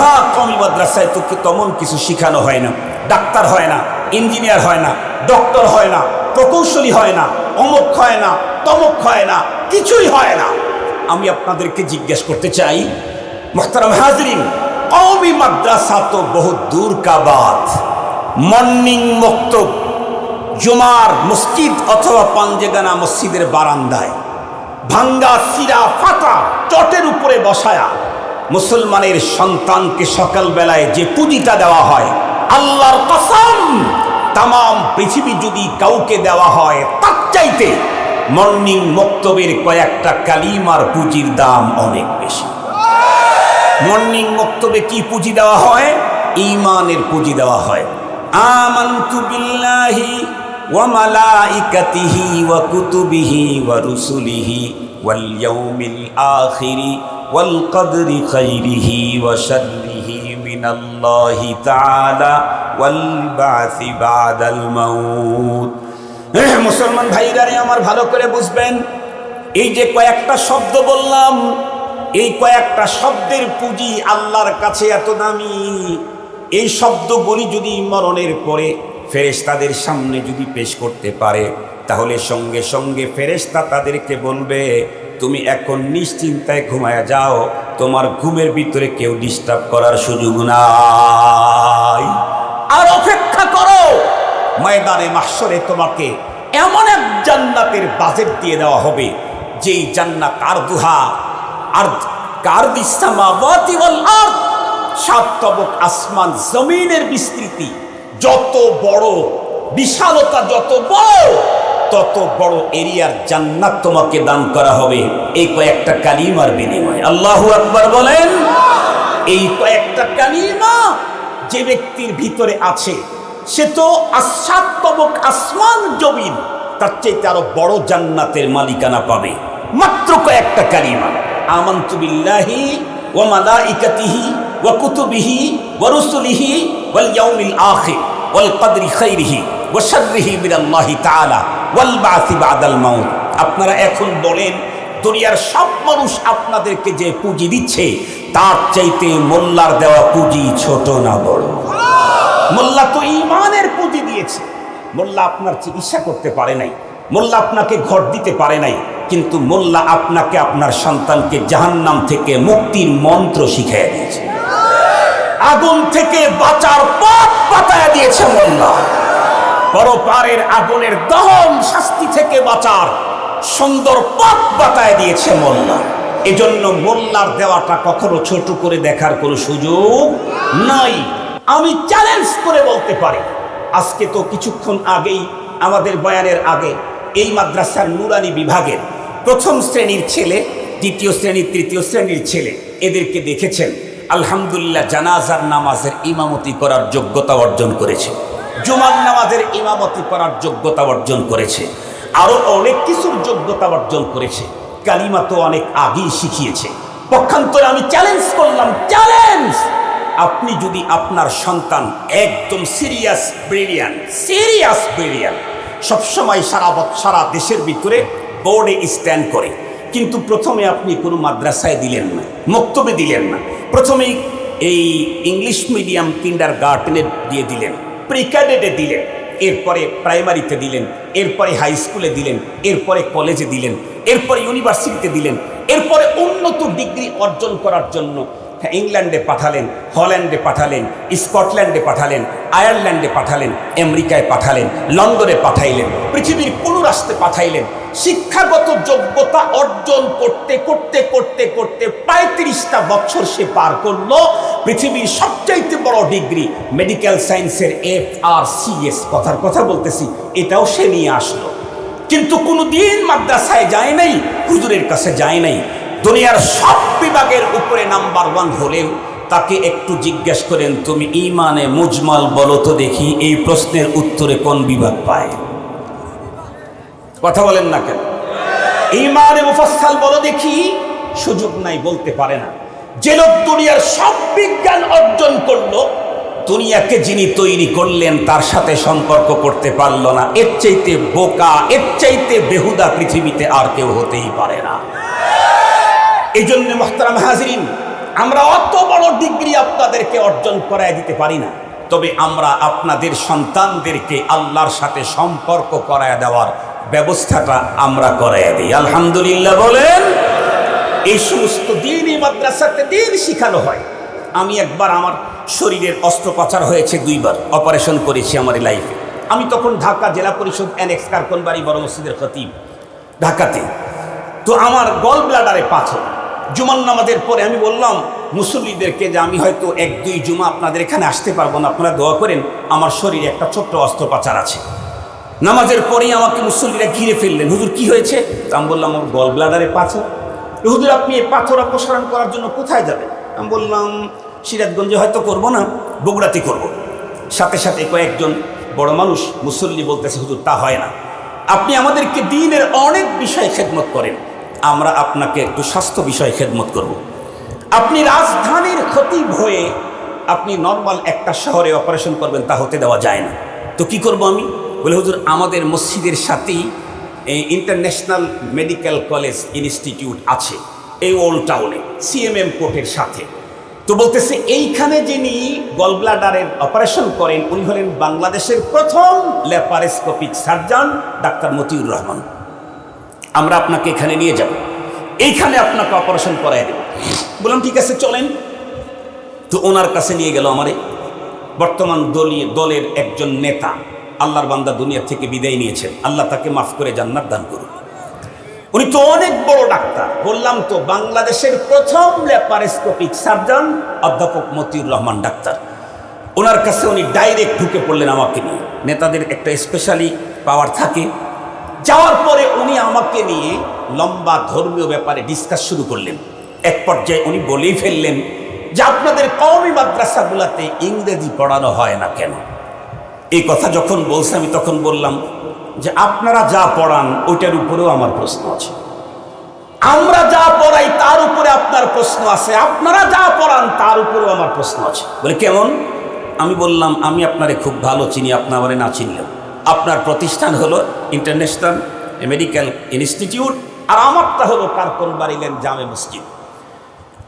হ্যাঁ, কওমি মাদ্রাসায় তো তেমন কিছু শিখানো হয় না, ডাক্তার হয় না, ইঞ্জিনিয়ার হয় না, ডক্টর হয় না, প্রকৌশলী হয় না, অমুক হয় না, তমুক হয় না, কিছুই হয় না। আমি আপনাদেরকে জিজ্ঞেস করতে চাই, মুহতারাম হাজরিন, কওমি মাদ্রাসা তো বহুত দূর কা বাত। মর্নিং মক্তব, জুমার মসজিদ অথবা পাঞ্জেগানা মসজিদের বারান্দায় ভাঙ্গা সিরা ফাটা চটের উপরে বসায়া মুসলমানের সন্তানকে সকালবেলায় যে পুঁজিটা দেওয়া হয়, আল্লাহর কসম তাম পৃথিবী যদি কাউকে দেওয়া হয় তার চাইতে মর্নিং মক্তবের কয়েকটা কালিমার পুঁজির দাম অনেক বেশি। মর্নিং মক্তবে কি পুঁজি দেওয়া হয়? ঈমানের পুঁজি দেওয়া হয়। আমানতু বিল্লাহি ওয়া মালাইকাতিহি ওয়া কুতুবিহি ওয়া রুসুলিহি ওয়াল ইয়াউমিল আখিরি ওয়াল কদরি খাইরিহি ওয়া শাররিহি মিনাল্লাহি তাআলা ওয়াল বাসি বাদাল মাউত। মুসলমান ভাইরা আমার ভালো করে বুঝবেন, এই যে কয়েকটা শব্দ বললাম, এই কয়েকটা শব্দের পুঁজি আল্লাহর কাছে এত দামি। এই শব্দগুলি যদি মরণের পরে ফেরেশতাদের সামনে যদি পেশ করতে পারে, তাহলে সঙ্গে সঙ্গে ফেরেশতা তাদেরকে বলবে, তুমি এখন নিশ্চিন্তায় ঘুমায়া যাও, তোমার ঘুমের ভিতরে কেউ ডিস্টার্ব করার সুযোগ নাই। আর অপেক্ষা করো, ময়দানে মাহশরে তোমাকে এমন এক জান্নাতের বাজেট দিয়ে দেওয়া হবে, যেই জান্নাত আরদুহা কারদিস সামাওয়াতি ওয়াল আরদ, সাত তবক আসমান জমিনের বিস্তৃতি যত বড়, বিশালতা যত বড়, তত বড় এরিয়ার জান্নাত তোমাকে দান করা হবে এই কয়েকটা কালিমার বিনিময়ে। আল্লাহু আকবার বলেন। এই কয়েকটা কালিমা যে ব্যক্তির ভিতরে আছে, সে তো সাত তবক আসমান জমিন তার চাইতে আরো বড় জান্নাতের মালিকানা পাবে, মাত্র কয়েকটা কালিমা। আমানতু বিল্লাহি ওয়া মালাইকাতিহি ওয়া কুতুবিহি ওয়া রুসুলিহি ওয়াল ইয়াউমিল আখির ওয়াল কদরি খাইরিহি ওয়া শাররিহি মিনাল্লাহি তাআলা ওয়াল বাসি বাদাল মাউত। আপনারা এখন বলেন, দুনিয়ার সব মানুষ আপনাদেরকে যে পুঁজি দিচ্ছে, তার চাইতে মোল্লার দেওয়া পুঁজি ছোট না বড়? মোল্লা তো ঈমানের পুঁজি দিয়েছে। মোল্লা আপনার চিকিৎসা করতে পারে নাই, মোল্লা আপনাকে ঘর দিতে পারে নাই, কিন্তু মোল্লা আপনাকে আপনার সন্তানকে জাহান্নাম থেকে মুক্তির মন্ত্র শিখিয়ে দিয়েছে, আগুন থেকে বাঁচার পথ বাতায় দিয়েছে মোল্লা, পরপারের আগুনের দহন শাস্তি থেকে বাঁচার সুন্দর পথ বাতায় দিয়েছে মোল্লা। এজন্য মোল্লার দেওয়াটা কখনো ছোট করে দেখার কোনো সুযোগ নাই। আমি চ্যালেঞ্জ করে বলতে পারি, আজকে তো কিছুক্ষণ আগেই আমাদের বয়ানের আগে এই মাদ্রাসার নুরানি বিভাগের প্রথম শ্রেণীর ছেলে, দ্বিতীয় শ্রেণীর, তৃতীয় শ্রেণীর ছেলে, এদেরকে দেখেছেন। আলহামদুলিল্লাহ, জানাজার নামাজের ইমামতি করার যোগ্যতা অর্জন করেছে, জুমার নামাজের ইমামতি করার যোগ্যতা অর্জন করেছে, আরো অনেক কিছুর যোগ্যতা অর্জন করেছে। কালিমা তো অনেক আগেই শিখিয়েছে। পক্ষান্তরে আমি চ্যালেঞ্জ করলাম, চ্যালেঞ্জ, আপনি যদি আপনার সন্তান একদম সিরিয়াস ব্রিলিয়ান্ট সবসময় সারা দেশের ভিতরে বোর্ডে স্ট্যান্ড করে, কিন্তু প্রথমে আপনি কোনো মাদ্রাসায় দিলেন না, মক্তবে দিলেন না, প্রথমেই এই ইংলিশ মিডিয়াম কিন্ডারগার্টেনে দিয়ে দিলেন, প্রি ক্যাডেটে দিলেন, এরপরে প্রাইমারিতে দিলেন, এরপরে হাই স্কুলে দিলেন, এরপরে কলেজে দিলেন, এরপরে ইউনিভার্সিটিতে দিলেন, এরপরে উন্নত ডিগ্রি অর্জন করার জন্য ইংল্যান্ডে পাঠালেন, হল্যান্ডে পাঠালেন, স্কটল্যান্ডে পাঠালেন, আয়ারল্যান্ডে পাঠালেন, আমেরিকায় পাঠালেন, লন্ডনে পাঠাইলেন, পৃথিবীর কোন রাষ্ট্রে পাঠাইলেন। শিক্ষাগত যোগ্যতা অর্জন করতে করতে করতে করতে 35টা বছর সে পার করলো। পৃথিবীর সবচাইতে বড় ডিগ্রি মেডিকেল সায়েন্সের FRCS, কথার কথা বলতেছি, এটাও সে নিয়ে আসলো, কিন্তু কোনোদিন মাদ্রাসায় যায় নাই, হুজুরের কাছে যায় নাই। দুনিয়ার সব বিভাগের উপরে নাম্বার 1 হলেও তাকে একটু জিজ্ঞেস করেন, তুমি ঈমানে মুজমাল বলো তো দেখি, এই প্রশ্নের উত্তরে কোন বিভাগ পায়? কথা বলেন না কেন? ঈমানে মুফাসসাল বলো দেখি, সুযোগ নাই, বলতে পারে না। যে লোক দুনিয়ার সব বিজ্ঞান অর্জন করলো, দুনিয়াকে যিনি তৈরি করলেন তার সাথে সম্পর্ক করতে পারলো না, এর চাইতে বোকা, এর চাইতে বেহুদা পৃথিবীতে আর কেউ হতেই পারে না। এই জন্য মুহতারাম হাজিরিন, আমরা অত বড় ডিগ্রি আপনাদেরকে অর্জন করায় দিতে পারি না, তবে আমরা আপনাদের সন্তানদেরকে আল্লাহর সাথে সম্পর্ক করায় দেওয়ার ব্যবস্থাটা আমরা করায় দিই। আলহামদুলিল্লাহ বলেন। এই সমস্ত দিনই মাদ্রাসাতে দিন শিখানো হয়। আমি একবার, আমার শরীরের অস্ত্রোপচার হয়েছে 2 বার, অপারেশন করেছি আমার লাইফে। আমি তখন ঢাকা জেলা পরিষদ অ্যানেক্স কারকনবাড়ি বড় মসজিদের খতিব ঢাকাতে। তো আমার গল ব্লাডারে পাথর। জুমার নামাজের পরে আমি বললাম মুসল্লিদেরকে যে আমি হয়তো 1-2 জুমা আপনাদের এখানে আসতে পারবো না, আপনারা দোয়া করেন, আমার শরীরে একটা ছোট্ট অস্ত্রোপচার আছে। নামাজের পরেই আমাকে মুসল্লিরা ঘিরে ফেললেন, হুজুর কি হয়েছে? আমি বললাম আমার গল ব্লাডারে পাথর। হুজুর আপনি এই পাথর অপসারণ করার জন্য কোথায় যাবেন? আমি বললাম সিরাজগঞ্জে হয়তো করব না, বগুড়াতে করব। সাথে সাথে কয়েকজন বড় মানুষ মুসল্লি বলতেছে, হুজুর তা হয় না, আপনি আমাদেরকে দ্বীনের অনেক বিষয়ে খেদমত করেন, আমরা আপনাকে একটু স্বাস্থ্য বিষয়ে খেদমত করব। আপনি রাজধানীর খতিব হয়ে আপনি নর্মাল একটা শহরে অপারেশন করবেন, তা হতে দেওয়া যায় না। তো কি করব আমি? বলে হুজুর আমাদের মসজিদের সাথেই ইন্টারন্যাশনাল মেডিকেল কলেজ ইনস্টিটিউট আছে এই ওল্ড টাউনে, সিএমএম কোর্টের সাথে। তো বলতেছে এইখানে যিনি গল ব্লাডারের অপারেশন করেন উনি হলেন বাংলাদেশের প্রথম laparoscopic surgeon doctor Motiur Rahman, আমরা আপনাকে এখানে নিয়ে যাব, এইখানে আপনাকে অপারেশন করাই দেব। বললাম ঠিক আছে চলেন। তো ওনার কাছে নিয়ে গেল আমারে। বর্তমান দলের একজন নেতা, আল্লাহর বান্দা, দুনিয়া থেকে বিদায় নিয়েছেন, আল্লাহ তাকে মাফ করে জান্নাত দান করুন। উনি তো অনেক বড় ডাক্তার, বললাম তো বাংলাদেশের প্রথম ল্যাপারোস্কোপিক সার্জন অধ্যাপক মতিউর রহমান ডাক্তার। ওনার কাছে উনি ডাইরেক্ট ঢুকে পড়লেন আমাকে নিয়ে। নেতাদের একটা স্পেশালি পাওয়ার থাকে। যাওয়ার পরে উনি আমাকে নিয়ে লম্বা ধর্মীয় ব্যাপারে ডিসকাস শুরু করলেন। এক পর্যায়ে উনি বলেই ফেললেন যে আপনাদের কওমি মাদ্রাসাগুলোতে ইংরেজি পড়ানো হয় না কেন? এই কথা যখন বলছে আমি তখন বললাম যে আপনারা যা পড়ান ওইটার উপরেও আমার প্রশ্ন আছে, আমরা যা পড়াই তার উপরে আপনার প্রশ্ন আছে, আপনারা যা পড়ান তার উপরেও আমার প্রশ্ন আছে। বলে কেমন? আমি বললাম আমি আপনারে খুব ভালো চিনি, আপনার আমারে না চিনলেও। আপনার প্রতিষ্ঠান হলো ইন্টারন্যাশনাল মেডিকেল ইনস্টিটিউট, আর আমারটা হলো কারকনবাড়ি লেন জামে মসজিদ।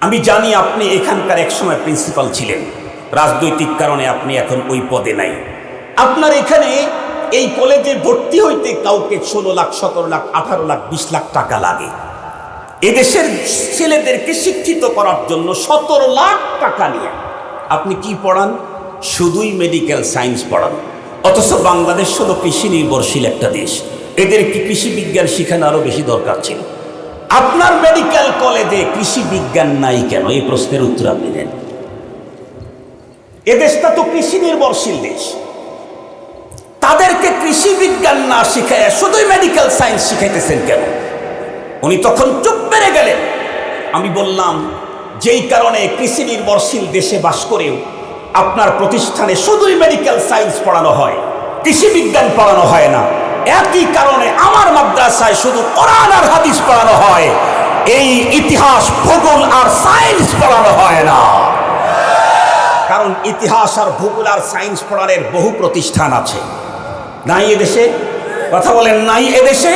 আমি জানি আপনি এখানকার একসময় প্রিন্সিপাল ছিলেন, রাজনৈতিক কারণে আপনি এখন ওই পদে নাই। আপনার এখানে এই কলেজে ভর্তি হইতে কাউকে 16 লাখ, 17 লাখ, 18 লাখ, 20 লাখ টাকা লাগে। এদেশের ছেলেদেরকে শিক্ষিত করার জন্য 17 লাখ টাকা নিয়ে আপনি কি পড়ান? শুধুই মেডিকেল সায়েন্স পড়ান। অথচ বাংলাদেশ হলো কৃষি নির্ভরশীল একটা দেশ, এদেরকে কৃষি বিজ্ঞান শেখানো আরো বেশি দরকার ছিল। আপনার মেডিকেল কলেজে কৃষি বিজ্ঞান নাই কেন? এই প্রশ্নের উত্তর আপনি দেন। এদেশটা তো কৃষি নির্ভরশীল দেশ, তাদেরকে কৃষি বিজ্ঞান না শিখায় শুধুই মেডিকেল সায়েন্স শিখাইতেছেন কেন? উনি তখন চুপ মেরে গেলেন। আমি বললাম যেই কারণে কৃষি নির্ভরশীল দেশে বাস করেও আপনার প্রতিষ্ঠানে শুধুই মেডিকেল সায়েন্স পড়ানো হয়, কৃষি বিজ্ঞান পড়ানো হয় না, একই কারণে আমার মাদ্রাসায় শুধু কোরআন আর হাদিস পড়ানো হয়, এই ইতিহাস, ভূগোল আর সায়েন্স পড়ানো হয় না। কারণ ইতিহাস আর ভূগোল আর সায়েন্স পড়ানোর বহু প্রতিষ্ঠান আছে, নাই এদেশে? কথা বলেন, নাই এদেশে?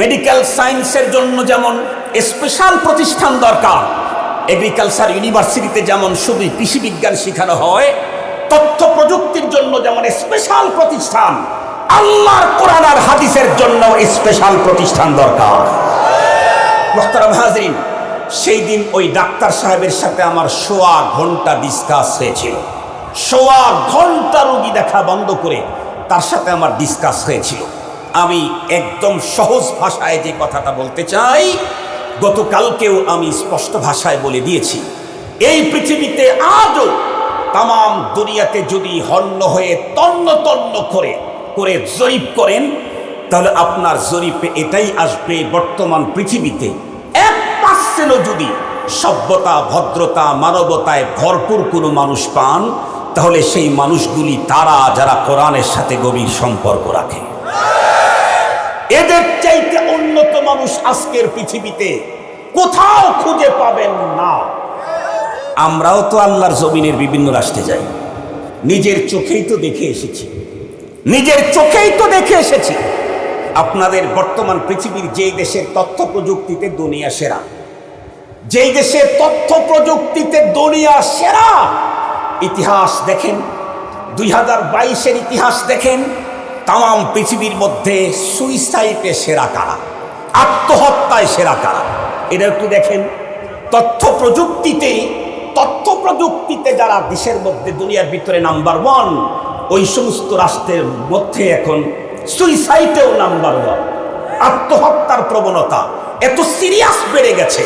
মেডিকেল সায়েন্সের জন্য যেমন স্পেশাল প্রতিষ্ঠান দরকার, এগ্রিকালচার ইউনিভার্সিটিতে যেমন শুধু কৃষি বিজ্ঞান শেখানো হয়, তথ্য প্রযুক্তির জন্য যেমন স্পেশাল প্রতিষ্ঠান, আল্লাহর কোরআন আর হাদিসের জন্য স্পেশাল প্রতিষ্ঠান দরকার। মুহতারাম হাজরিন, সেই দিন ওই ডাক্তার সাহেবের সাথে আমার সোয়া ঘন্টা ডিসকাস হয়েছিল। সোয়া ঘন্টা রোগী দেখা বন্ধ করে তার সাথে আমার ডিসকাস হয়েছিল। আমি একদম সহজ ভাষায় যে কথাটা বলতে চাই, গতকালকেও আমি স্পষ্ট ভাষায় বলে দিয়েছি, এই পৃথিবীতে আজও তাম দুনিয়াতে যদি হন্য হয়ে তন্ন তন্ন করে জরিপ করেন, তাহলে আপনার জরিপে এটাই আসবে, বর্তমান পৃথিবীতে 1% যদি সভ্যতা, ভদ্রতা, মানবতায় ভরপুর কোনো মানুষ পান, তাহলে সেই মানুষগুলি তারা যারা কোরআনের সাথে গভীর সম্পর্ক রাখে। এদের চাইতে উন্নত মানুষ আজকের পৃথিবীতে কোথাও খুঁজে পাবেন না। আমরাও তো আল্লাহর জমিনের বিভিন্ন রাষ্ট্রে যাই, নিজের চোখেই তো দেখে এসেছি, আপনাদের বর্তমান পৃথিবীর যেই দেশের তথ্য প্রযুক্তিতে দুনিয়া সেরা, ইতিহাস দেখেন, 2022-এর ইতিহাস দেখেন, তাম পৃথিবীর মধ্যে সুইসাইডে সেরা কারা, আত্মহত্যায় সেরা কারা, এটা একটু দেখেন। তথ্য প্রযুক্তিতে যারা দেশের মধ্যে দুনিয়ার ভিতরে নাম্বার 1, ওই সমস্ত রাষ্ট্রের মধ্যে এখন সুইসাইডেও নাম্বার 1। আত্মহত্যার প্রবণতা এত সিরিয়াস বেড়ে গেছে,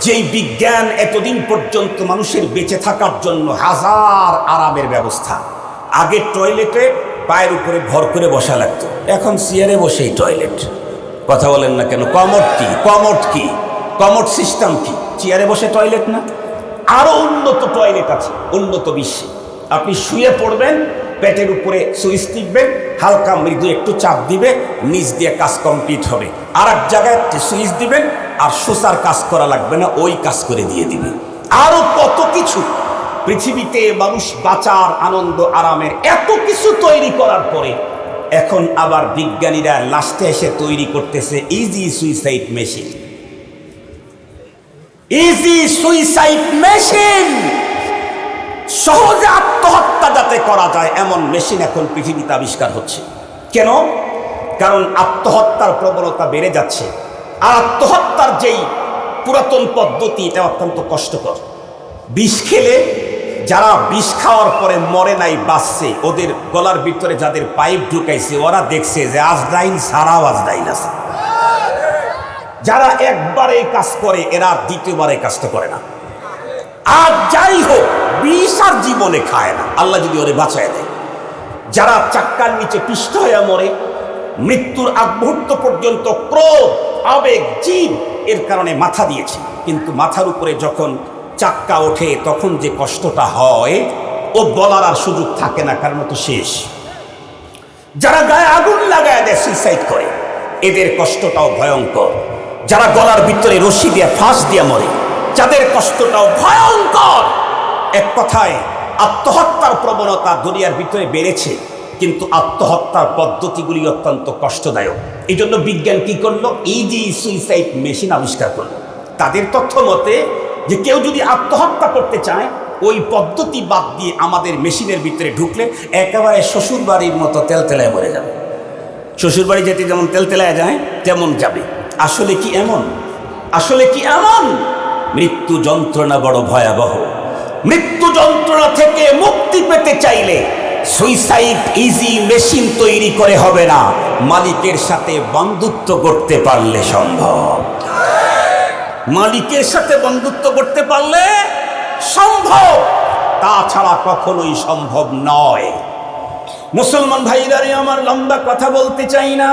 যেই বিজ্ঞান এতদিন পর্যন্ত মানুষের বেঁচে থাকার জন্য হাজার আরামের ব্যবস্থা, আগে টয়লেটে পায়ের উপরে ভর করে বসা লাগতো, এখন চেয়ারে বসেই টয়লেট। কথা বলেন না কেন? কমোড কি? কমোড কি? কমোড সিস্টেম কি? চেয়ারে বসে টয়লেট না? আরো উন্নত টয়লেট আছে উন্নত বিশ্বে। আপনি শুয়ে পড়বেন, পেটের উপরে সুইচ টিপবেন, হালকা মৃদু একটু চাপ দিবে, নিচ দিয়ে কাজ কমপ্লিট হবে। আর এক জায়গায় সুইচ দিবেন, আর সোসার কাজ করা লাগবে না, ওই কাজ করে দিয়ে দিবে। আরো কত কিছু পৃথিবীতে মানুষ বাঁচার আনন্দ আরামের এত কিছু তৈরি করার পরে এখন আবার বিজ্ঞানীরা লাস্টে এসে তৈরি করতেছে easy suicide machine. Easy suicide machine, সহজে আত্মহত্যা যাতে করা যায় এমন মেশিন এখন পৃথিবীতে আবিষ্কার হচ্ছে। কেন? কারণ আত্মহত্যার প্রবণতা বেড়ে যাচ্ছে। আর আত্মহত্যার যেই পুরাতন পদ্ধতি, এটা অত্যন্ত কষ্টকর। বিষ খেলে যারা বিষ খাওয়ার পরে মরে নাই, বাঁচছে, ওদের গলার ভিতরে যাদের পাইপ ঢুকাইছে ওরা দেখছে যে আজরাইল ছাড়াও আজরাইল আছে। যারা একবার এই কাজ করে এরা দ্বিতীয়বার এই কাজটা করে না। আর যাই হোক, বিষ আর জীবনে খায় না, আল্লাহ যদি ওরে বাঁচায় দেয়। যারা চাক্কার নিচে পিষ্ট হয়ে মরে, মৃত্যুর আগ মুহূর্ত পর্যন্ত ক্রোধ, আবেগ, জীব এর কারণে মাথা দিয়েছে, কিন্তু মাথার উপরে যখন চাক্কা ওঠে তখন যে কষ্টটা হয় ও বলার আর সুযোগ থাকে না, কারণ তো শেষ। যারা গায়ে আগুন লাগায় দেয়, সুইসাইড করে, এদের কষ্টটাও ভয়ঙ্কর। যারা গলার ভিতরে রশি দিয়ে ফাঁস দিয়ে মরে, যাদের কষ্টটাও ভয়ঙ্কর। এক কথায় আত্মহত্যার প্রবণতা দুনিয়ার ভিতরে বেড়েছে, কিন্তু আত্মহত্যার পদ্ধতিগুলি অত্যন্ত কষ্টদায়ক। এই জন্য বিজ্ঞান কি করলো? ইজি সুইসাইড মেশিন আবিষ্কার করলো। তাদের তথ্য মতে যে কেউ যদি আত্মহত্যা করতে চায়, ওই পদ্ধতি বাদ দিয়ে আমাদের মেশিনের ভিতরে ঢুকলে একেবারে শ্বশুর বাড়ির মতো তেলতেলায় মরে যাবে। শ্বশুর বাড়ি যেতে যেমন তেলতেলায় যায় তেমন যাবে। আসলে কি এমন? আসলে কি এমন? মৃত্যু যন্ত্রণা বড় ভয়াবহ। মৃত্যু যন্ত্রণা থেকে মুক্তি পেতে চাইলে সুইসাইড ইজি মেশিন তৈরি করে হবে না, মালিকের সাথে বন্ধুত্ব করতে পারলে সম্ভব। মালিকের সাথে বন্ধুত্ব করতে পারলে সম্ভব, তাছাড়া কখনোই সম্ভব নয়। মুসলমান ভাইরারে আমার, লম্বা কথা বলতে চাই না।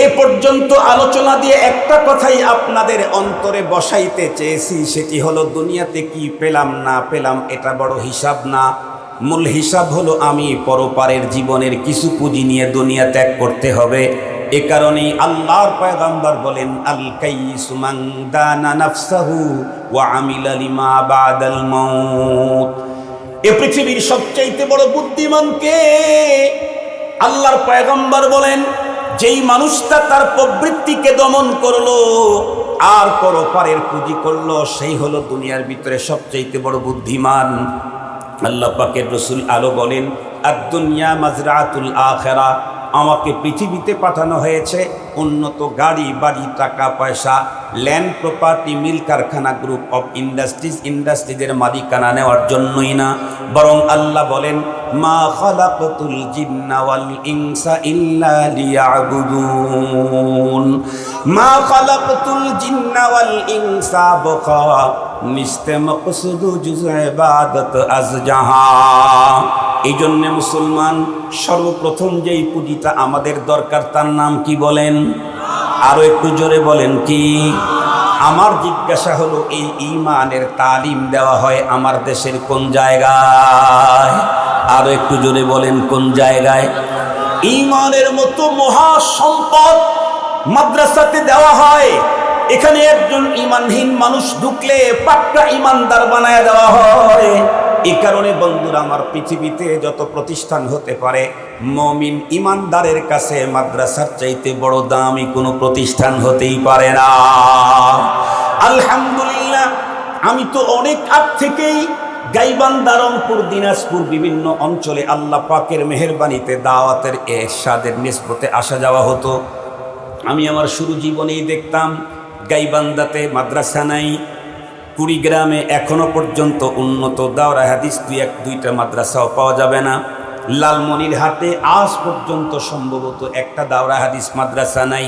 এ পর্যন্ত আলোচনা দিয়ে একটা কথাই আপনাদের অন্তরে বসাইতে চেয়েছি, সেটি হলো দুনিয়াতে কি পেলাম না পেলাম এটা বড় হিসাব না। মূল হিসাব হলো আমি পরপারের জীবনের কিছু পুঁজি নিয়ে দুনিয়া ত্যাগ করতে হবে। এ কারণেই আল্লাহর পয়গম্বর বলেন, আল কাইয়িসু মান দানা নাফসাহু ওয়া আমিলা লিমা বাদাল মাউত। এ পৃথিবীর সবচেয়ে বড় বুদ্ধিমান কে? আল্লাহর পয়গম্বর বলেন, যেই মানুষটা তার প্রবৃত্তিকে দমন করলো আর পরপারের পুঁজি করলো, সেই হলো দুনিয়ার ভিতরে সবচেয়ে বড় বুদ্ধিমান। আল্লাহ পাকের রাসূল আলো বলেন, আদ-দুনিয়া মাজরাতুল আখিরা। আমাকে পৃথিবীতে পাঠানো হয়েছে উন্নত গাড়ি, বাড়ি, টাকা পয়সা, ল্যান্ড, প্রপার্টি, মিল, কারখানা, গ্রুপ অফ ইন্ডাস্ট্রিজের মালিকানা নেওয়ার জন্যই না, বরং আল্লাহ বলেন, মা খালাকতুল জিন্না ওয়াল ইনসা ইল্লা লিয়াবুদুন। মা খালাকতুল জিন্না ওয়াল ইনসা বকা নিস্তে মকসুদু জুজ ইবাদত আজ জাহা। এই জন্যে মুসলমান সর্বপ্রথম যেই পুঁজিটা আমাদের দরকার তার নাম কি বলেন? আরো একটু জোরে বলেন কি? আমার জিজ্ঞাসা হলো, এই ঈমানের তালিম দেওয়া হয় আমার দেশের কোন জায়গায়? আরো একটু জোরে বলেন, কোন জায়গায়? ঈমানের মতো মহা সম্পদ মাদ্রাসাতে দেওয়া হয়। এখানে একজন ঈমানহীন মানুষ ঢুকলে পাক্কা ঈমানদার বানায় দেওয়া হয়। এই কারণে বন্ধুরা আমার, পৃথিবীতে যত প্রতিষ্ঠান হতে পারে, মুমিন ঈমানদারের কাছে মাদ্রাসার চাইতে বড় দামি কোনো প্রতিষ্ঠান হতেই পারে না। আলহামদুলিল্লাহ, আমি তো অনেক আগ থেকেই গাইবান্ধা, রংপুর, দিনাজপুর বিভিন্ন অঞ্চলে আল্লাহ পাকের মেহেরবানিতে দাওয়াতের এরশাদের নিসবতে আসা যাওয়া হতো। আমি আমার শুরু জীবনেই দেখতাম গাইবান্ধাতে মাদ্রাসা নাই। কুড়িগ্রামে এখনো পর্যন্ত উন্নত দাওরা হাদিস দুইটা মাদ্রাসাও পাওয়া যাবে না। লালমনিরহাটে আজ পর্যন্ত সম্ভবত একটা দাওরা হাদিস মাদ্রাসা নাই।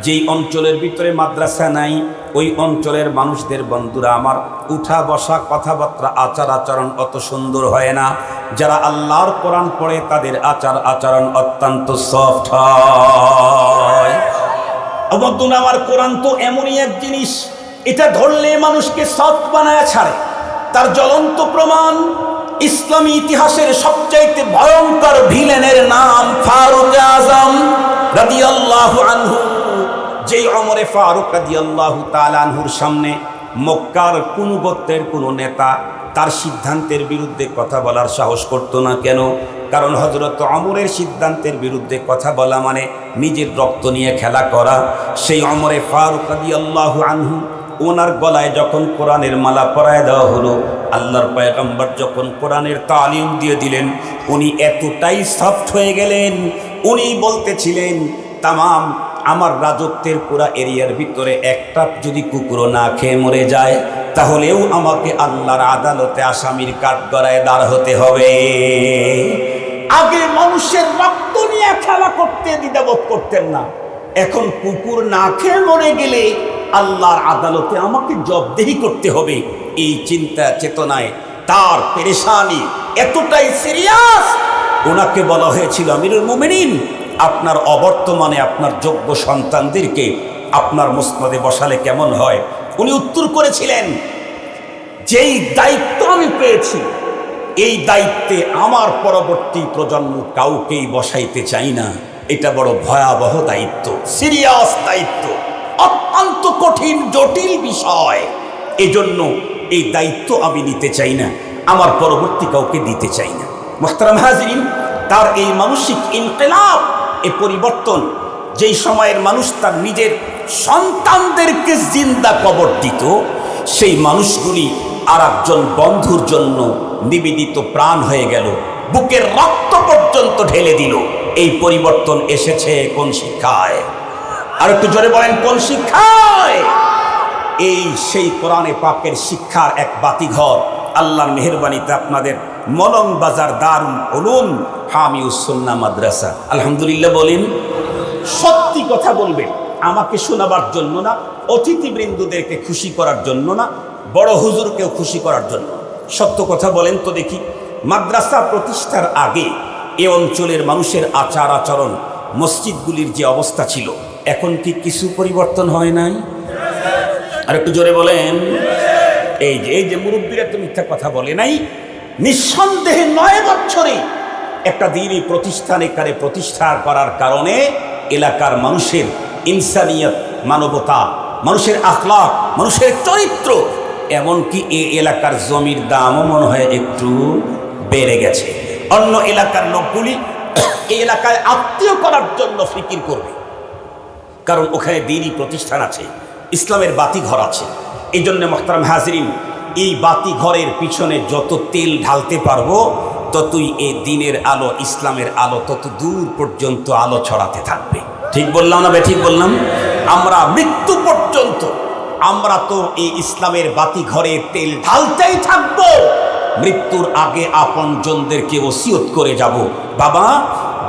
যেই অঞ্চলের ভিতরে মাদ্রাসা নাই, ওই অঞ্চলের মানুষদের বন্ধুরা আমার উঠা বসা, কথাবার্তা, আচার আচরণ অত সুন্দর হয় না। যারা আল্লাহর কোরআন পড়ে তাদের আচার আচরণ অত্যন্ত সফট হয়। বন্ধুরা আমার, কোরআন তো এমনই এক জিনিস, এটা ধরলে মানুষকে সফট বানায় ছাড়ে। তার জ্বলন্ত প্রমাণ ইসলামী ইতিহাসের সবচাইতে ভয়ঙ্কর ভিলেনের নাম ফারুক আজম রাদিয়াল্লাহু আনহু। যেই ওমরে ফারুক রাদিয়াল্লাহু তাআলা আনহুর সামনে মক্কার কোন গোত্রের কোন নেতা তার সিদ্ধান্তের বিরুদ্ধে কথা বলার সাহস করত না। কেন? কারণ হযরত ওমরের সিদ্ধান্তের বিরুদ্ধে কথা বলা মানে নিজের রক্ত নিয়ে খেলা করা। সেই ওমরে ফারুক রাদিয়াল্লাহু আনহু ওনার গলায় যখন কোরআনের মালা পরায় দেওয়া হলো, আল্লাহর পয়গম্বর যখন কোরআনের তালিম দিয়ে দিলেন, উনি এতটাই সফট হয়ে গেলেন, উনি বলতেছিলেন তামাম আমার রাজত্বের পুরা এরিয়ার ভিতরে একটা যদি কুকুরও না খেয়ে মরে যায় তাহলেও আমাকে আল্লাহর আদালতে আসামির কাঠগড়ায় দাঁড় হতে হবে। আগে মানুষের রক্ত নিয়ে খেলা করতে দ্বিধাবোধ করতেন না, এখন কুকুর না খেয়ে মরে গেলে আল্লাহর আদালতে আমাকে জবাবদিহি করতে হবে। এই চিন্তা চেতনায় তার পেরেশানি এতটাই সিরিয়াস, ওনাকে বলা হয়েছিল আমিরুল মুমিনিন, আপনার অবর্তমানে আপনার যোগ্য সন্তানদেরকে আপনার মুসনদে বসালে কেমন হয়? উনি উত্তর করেছিলেন, যেই দায়িত্ব আমি পেয়েছি এই দায়িত্বে আমার পরবর্তী প্রজন্ম কাউকেই বসাইতে চাই না। এটা বড় ভয়াবহ দায়িত্ব, সিরিয়াস দায়িত্ব, অত্যন্ত কঠিন জটিল বিষয়। এজন্য এই দায়িত্ব আমি নিতে চাই না, আমার পরবর্তী কাউকে দিতে চাই না। মুহতারাম হাজিরিন, তার এই মানসিক ইনকিলাব, এই পরিবর্তন, যেই সময়ের মানুষ তার নিজের সন্তানদেরকে জিন্দা কবর দিত, সেই মানুষগুলি আর একজন বন্ধুর জন্য নিবেদিত প্রাণ হয়ে গেল, বুকের রক্ত পর্যন্ত ঢেলে দিল। এই পরিবর্তন এসেছে কোন শিক্ষায়? আর একটু জোরে বলেন, কোন শিক্ষায়? এই সেই কোরআনে পাকের শিক্ষার এক বাতিঘর আল্লাহর মেহেরবানিতে আপনাদের মলং বাজার দারুল উলুম হামিউস সুন্নাহ মাদ্রাসা। আলহামদুলিল্লাহ বলেন। সত্যি কথা বলবেন, আমাকে শোনাবার জন্য না, অতিথিবৃন্দদেরকে খুশি করার জন্য না, বড় হুজুরকেও খুশি করার জন্য। সত্য কথা বলেন তো দেখি, মাদ্রাসা প্রতিষ্ঠার আগে এ অঞ্চলের মানুষের আচার আচরণ, মসজিদগুলির যে অবস্থা ছিল, এখন কি কিছু পরিবর্তন হয় নাই? আর একটু জোরে বলেন। এই যে মুরব্বীরা তো মিথ্যা কথা বলে নাই, নিঃসন্দেহে 9 বছরে একটা দ্বীনি প্রতিষ্ঠান এখানে প্রতিষ্ঠা করার কারণে এলাকার মানুষের ইনসানিয়ত, মানবতা, মানুষের আখলাক, মানুষের চরিত্র, এমনকি এই এলাকার জমির দামও মনে হয় একটু বেড়ে গেছে। অন্য এলাকার লোকগুলি এই এলাকায় আত্মীয় করার জন্য ফিকির করবে, কারণ ওখানে দ্বীনি প্রতিষ্ঠান আছে, ইসলামের বাতিঘর আছে। এই জন্য মুহতারাম হাজিরিন, এই বাতিঘরের পিছনে যত তেল ঢালতে পারবো ততই এই দ্বীনের আলো, ইসলামের আলো তত দূর পর্যন্ত আলো ছড়াতে থাকবে। ঠিক বললাম না? ঠিক বললাম। আমরা মৃত্যু পর্যন্ত আমরা তো এই ইসলামের বাতিঘরে তেল ঢালতেই থাকবো। মৃত্যুর আগে আপনজনদেরকে ওসিয়ত করে যাব, বাবা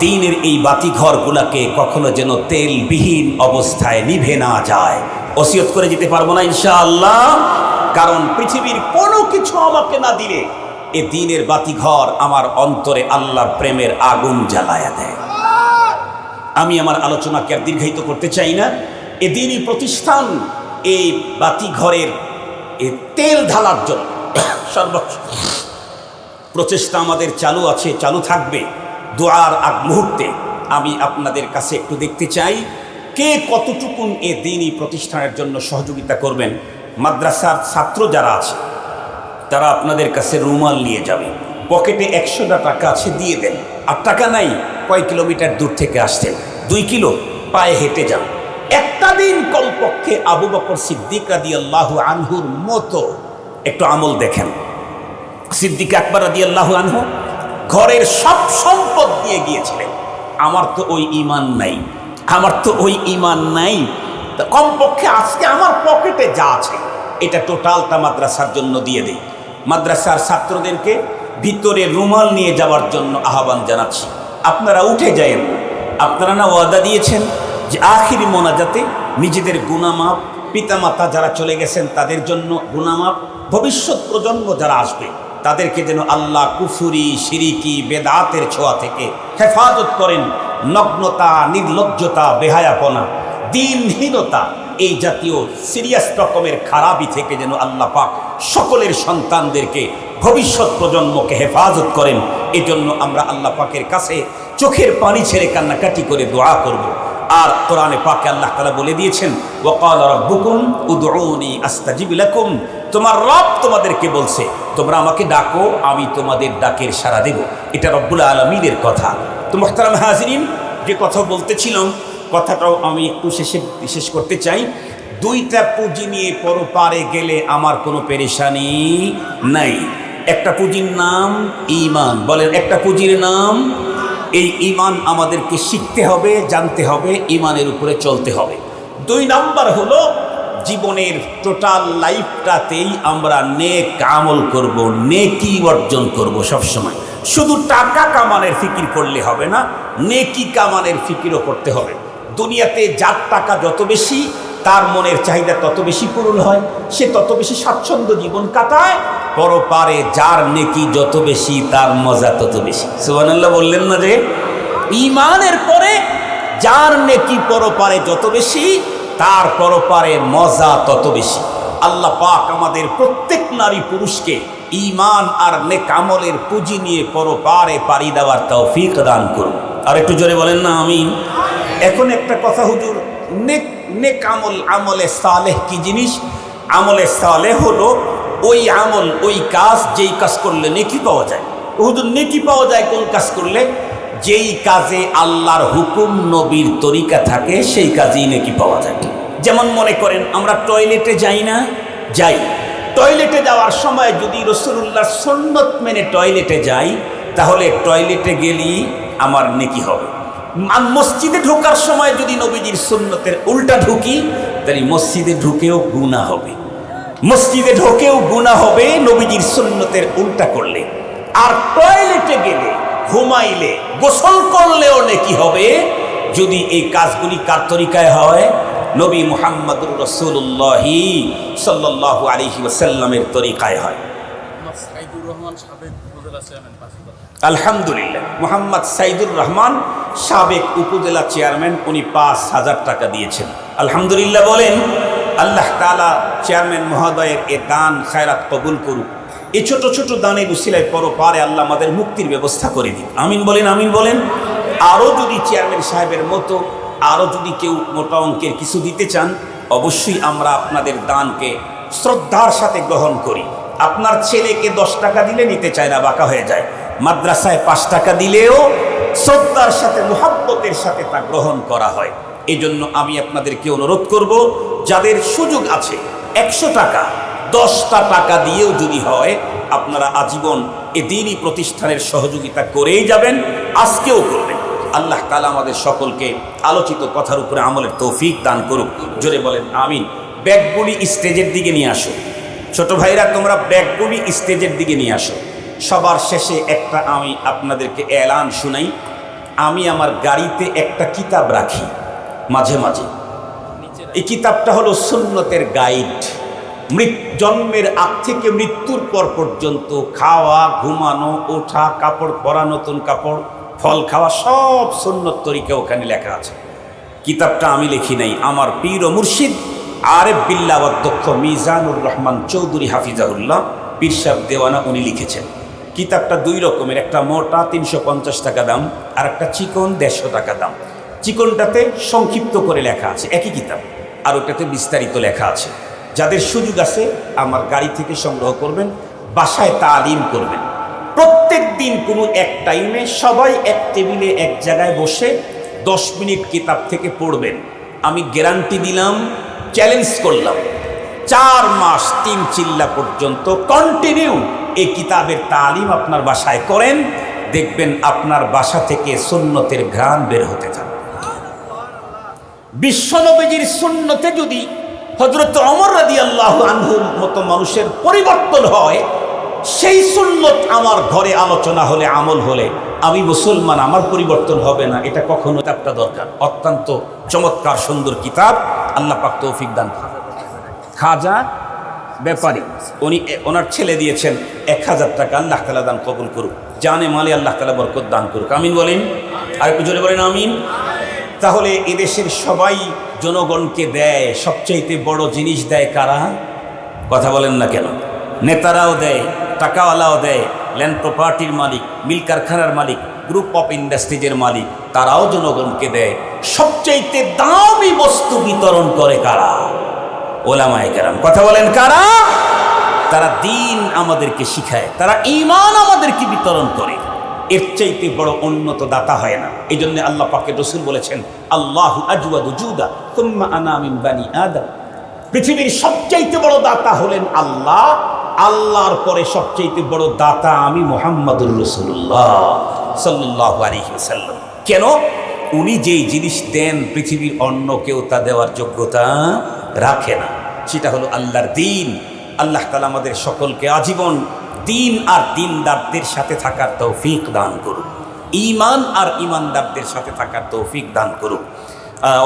দ্বীনের এই বাতিঘরগুলোকে কখনো যেন তেলবিহীন অবস্থায় নিভে না যায়। ওসিয়ত করে যেতে পারবো না ইনশাআল্লাহ? কারণ পৃথিবীর কোনো কিছু আমাকে না দিলে এ দ্বীনের বাতিঘর আমার অন্তরে আল্লাহর প্রেমের আগুন জ্বালায়া দেয়। আমি আমার আলোচনাকে আর দীর্ঘায়িত করতে চাই না। এ দ্বীনি প্রতিষ্ঠান এই বাতিঘরের এই তেল ঢালার জন্য সর্বোচ্চ প্রচেষ্টা আমাদের চালু আছে, চালু থাকবে। দোয়ার আগ মুহূর্তে আমি আপনাদের কাছে একটু দেখতে চাই কে কতটুকুন এ দ্বীনি প্রতিষ্ঠানের জন্য সহযোগিতা করবেন। মাদ্রাসার ছাত্র যারা আছে তারা আপনাদের কাছে রুমাল নিয়ে যাবে, পকেটে 100টা টাকা আছে দিয়ে দেন। আর টাকা নাই, কয় কিলোমিটার দূর থেকে আসছেন, 2 কিলো পায়ে হেঁটে যান। একটা দিন কমপক্ষে আবু বকর সিদ্দিক রাদিয়াল্লাহু আনহুর মতো একটু আমল দেখেন। সিদ্দিক আকবর রাদিয়াল্লাহু আনহু ঘরের সব সম্পদ দিয়ে গিয়েছিলেন। আমার তো ওই ঈমান নাই, আমার তো ওই ঈমান নাই, তা কমপক্ষে আজকে আমার পকেটে যা আছে এটা টোটালটা মাদ্রাসার জন্য দিয়ে দেই। মাদ্রাসার ছাত্রদেরকে ভিতরে রুমাল নিয়ে যাওয়ার জন্য আহ্বান জানাচ্ছি। আপনারা উঠে যায়েন, আপনারা না ওয়াদা দিয়েছেন যে আখিরি মোনাজাতে নিজেদের গুনাহ মাপ, পিতামাতা যারা চলে গেছেন তাদের জন্য গুনাহ মাপ, ভবিষ্যৎ প্রজন্ম যারা আসবে তাদেরকে যেন আল্লাহ কুফুরি, শিরিকি, বেদাতের ছোঁয়া থেকে হেফাজত করেন। নগ্নতা, নির্লজ্জতা, বেহায়াপনা, দিনহীনতা, এই জাতীয় সিরিয়াস রকমের খারাপি থেকে যেন আল্লাহ পাক সকলের সন্তানদেরকে, ভবিষ্যৎ প্রজন্মকে হেফাজত করেন। এই জন্য আমরা আল্লাহ পাকের কাছে চোখের পানি ছেড়ে কান্নাকাটি করে দোয়া করব। আর কোরআনে পাকে আল্লাহ তাআলা বলে দিয়েছেন, ওয়াকালা রাব্বুকুম উদউনি আস্তাজিব লাকুম, তোমার রব তোমাদেরকে বলছে তোমরা আমাকে ডাকো, আমি তোমাদের ডাকের সাড়া দেব। এটা রব্বুল আলামিনের কথা। তো মুহতারাম হাজিরিন, যে কথা বলতেছিলাম, কথাটাও আমি একটু শেষ করতে চাই। দুইটা পুঁজি নিয়ে পরপারে গেলে আমার কোনো পেরেশানি নাই। একটা পুঁজির নাম ঈমান, বলেন একটা পুঁজির নাম। এই ঈমান আমাদেরকে শিখতে হবে, জানতে হবে, ঈমানের উপরে চলতে হবে। 2 নাম্বার হলো জীবনের টোটাল লাইফটাতেই আমরা নেক আমল করব, নেকি অর্জন করব। সবসময় শুধু টাকা কামানের ফিকির করলে হবে না, নেকি কামানের ফিকিরও করতে হবে। দুনিয়াতে যার টাকা যত বেশি, তার মনের চাহিদা তত বেশি পূরণ হয়, সে তত বেশি স্বাচ্ছন্দ্য জীবন কাটায়। পরপারে যার নেকি যত বেশি, তার মজা তত বেশি। সুবহানাল্লাহ বললেন না যে ঈমানের পরে যার নেকি পরপারে যত বেশি, তার পরপারে মজা তত বেশি। আল্লাহ পাক আমাদের প্রত্যেক নারী পুরুষকে ঈমান আর নেক আমলের পুঁজি নিয়ে পরপারে পাড়ি দেওয়ার তৌফিক দান করুন। আর একটু জোরে বলেন না আমিন। এখন একটা কথা হুজুর, নেক আমল, আমলে সালেহ কি জিনিস? আমলে সালেহ হলো ওই আমল, ওই কাজ, যেই কাজ করলে নেকি পাওয়া যায়। হুজুর নেকি পাওয়া যায় কোন কাজ করলে? যেই কাজে আল্লাহর হুকুম, নবীর তরিকা থাকে, সেই কাজেই নেকি পাওয়া যায়। যেমন মনে করেন আমরা টয়লেটে যাই না? যাই। টয়লেটে যাওয়ার সময় যদি রাসূলুল্লাহর সুন্নত মেনে টয়লেটে যাই, তাহলে টয়লেটে গেলেই আমার নেকি হবে। মসজিদে ঢোকার সময় যদি নবীজির সুন্নতের উল্টা ঢুকি, তাহলে মসজিদে ঢুকেও গুনাহ হবে। মসজিদে ঢোকেও গুনাহ হবে নবীজির সুন্নতের উল্টা করলে। আর টয়লেটে গেলে, ঘুমাইলে, গোসল করলেও নেকি হবে, যদি এই কাজগুলি কার তরিকায় হয়? নবী মুহাম্মদুর রাসূলুল্লাহ সাল্লাল্লাহু আলাইহি ওয়াসাল্লামের তরিকায় হয়। আলহামদুলিল্লাহ, মোহাম্মদ সাইদুর রহমান সাবেক উপজেলা চেয়ারম্যান, উনি 5,000 টাকা দিয়েছেন। আলহামদুলিল্লাহ বলেন। আল্লাহ তাআলা চেয়ারম্যান মহোদয়ের এ দান খায়রাত কবুল করুক। এই ছোট ছোট দানের উসিলায় পরপারে আল্লাহ আমাদের মুক্তির ব্যবস্থা করে দিন। আমিন বলেন, আমিন বলেন। আরও যদি চেয়ারম্যান সাহেবের মতো আরও যদি কেউ মোটা অঙ্কের কিছু দিতে চান, অবশ্যই আমরা আপনাদের দানকে শ্রদ্ধার সাথে গ্রহণ করি। আপনার ছেলেকে 10 টাকা দিলে নিতে চায় না, বাঁকা হয়ে যায়। মাদ্রাসায় 5 টাকা দিলেও শ্রদ্ধার সাথে, মুহাব্বতের সাথে তা গ্রহণ করা হয়। এই জন্য আমি আপনাদেরকে অনুরোধ করব, যাদের সুযোগ আছে 100 টাকা, 10টা টাকা দিয়েও যদি হয়, আপনারা আজীবন এ দ্বীনি প্রতিষ্ঠানের সহযোগিতা করেই যাবেন, আজকেও করবেন। আল্লাহ তাআলা আমাদের সকলকে আলোচিত কথার উপরে আমলের তৌফিক দান করুক। জোরে বলেন আমিন। ব্যাগগুলি স্টেজের দিকে নিয়ে আসো। ছোট ভাইরা, তোমরা ব্যাগগুলি স্টেজের দিকে নিয়ে আসো। সবার শেষে একটা আমি আপনাদেরকে এলান শুনাই। আমি আমার গাড়িতে একটা কিতাব রাখি মাঝে মাঝে। এই কিতাবটা হলো সুন্নতের গাইড। জন্মের আগ থেকে মৃত্যুর পর পর্যন্ত খাওয়া, ঘুমানো, ওঠা, কাপড় পরা, নতুন কাপড়, ফল খাওয়া, সব সুন্নত তরিকা ওখানে লেখা আছে। কিতাবটা আমি লিখি নাই, আমার পীর ও মুর্শিদ আরেফ বিল্লাহ অধ্যক্ষ মিজানুর রহমান চৌধুরী হাফিজাহুল্লাহ পীর সাহেব দেওয়ানা, উনি লিখেছেন। কিতাবটা 2 রকমের, একটা মোটা 350 টাকা দাম, আর একটা চিকন 150 টাকা দাম। চিকনটাতে সংক্ষিপ্ত করে লেখা আছে একই কিতাব, আর ওটাতে বিস্তারিত লেখা আছে। যাদের সুযোগ আছে আমার গাড়ি থেকে সংগ্রহ করবেন, বাসায় তালিম করবেন। প্রত্যেক দিন কোনো এক টাইমে সবাই এক টেবিলে এক জায়গায় বসে 10 মিনিট কিতাব থেকে পড়বেন। আমি গ্যারান্টি দিলাম, চ্যালেঞ্জ করলাম, 4 মাস 3 চিল্লা পর্যন্ত কন্টিনিউ এই কিতাবের তালিম আপনার বাসায় করেন, দেখবেন আপনার বাসা থেকে সুন্নতের ঘ্রাণ বের হতে থাকে। বিশ্বনবীর সুন্নতে যদি হযরত ওমর রাদিয়াল্লাহু আনহুর মতো মানুষের পরিবর্তন হয়, সেই সুন্নত আমার ঘরে আলোচনা হলে, আমল হলে, আমি মুসলমান, আমার পরিবর্তন হবে না। এটা কখনো একটা দরকার। অত্যন্ত চমৎকার সুন্দর কিতাব, আল্লাহ পাক তৌফিক দান। খাজা ব্যাপারী, উনি ওনার ছেলে দিয়েছেন 1000 টাকা। আল্লাহ তাআলা দান কবুল করুক, জানে মালে আল্লাহ তাআলা বরকত দান করুক, আমিন বলেন। আর একটু জোরে বলেন আমিন। তাহলে এদেশের সবাই জনগণকে দেয়, সবচাইতে বড় জিনিস দেয় কারা? কথা বলেন না কেন? নেতারাও দেয়, টাকাওয়ালাও দেয়, ল্যান্ড প্রপার্টির মালিক, মিল কারখানার মালিক, গ্রুপ অফ ইন্ডাস্ট্রিজের মালিক, তারাও জনগণকে দেয়। সবচাইতে দামি বস্তু বিতরণ করে কারা? ওলামায়ে কেরাম। কথা বলেন কারা? তারা দ্বীন আমাদেরকে শিখায়, তারা ঈমান আমাদেরকে বিতরণ করে। এর চাইতে বড় উন্নত দাতা হয় না। এই জন্য আল্লাহ পাকের রাসূল বলেছেন, আল্লাহু আজওয়াদু জুদা সুম্মা আনা মিন বানি আদম। পৃথিবীর সবচাইতে বড় দাতা হলেন আল্লাহ, আল্লাহর পরে সবচাইতে বড় দাতা আমি মুহাম্মদুর রাসূলুল্লাহ সাল্লাল্লাহু আলাইহি ওয়াসাল্লাম। কেন? উনি যেই জিনিস দেন পৃথিবীর অন্য কেউ তা দেওয়ার যোগ্যতা রাখে না। সেটা হলো আল্লাহর দ্বীন। আল্লাহ তাআলা আমাদের সকলকে আজীবন দ্বীন আর দ্বীনদারদের সাথে থাকার তৌফিক দান করুন, ঈমান আর ঈমানদারদের সাথে থাকার তৌফিক দান করুন।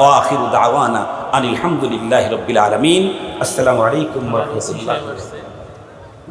ওয়া আখিরু দাওয়ানা আনিল হামদুলিল্লাহি রাব্বিল আলামিন। আসসালামু আলাইকুম ওয়া রাহমাতুল্লাহ।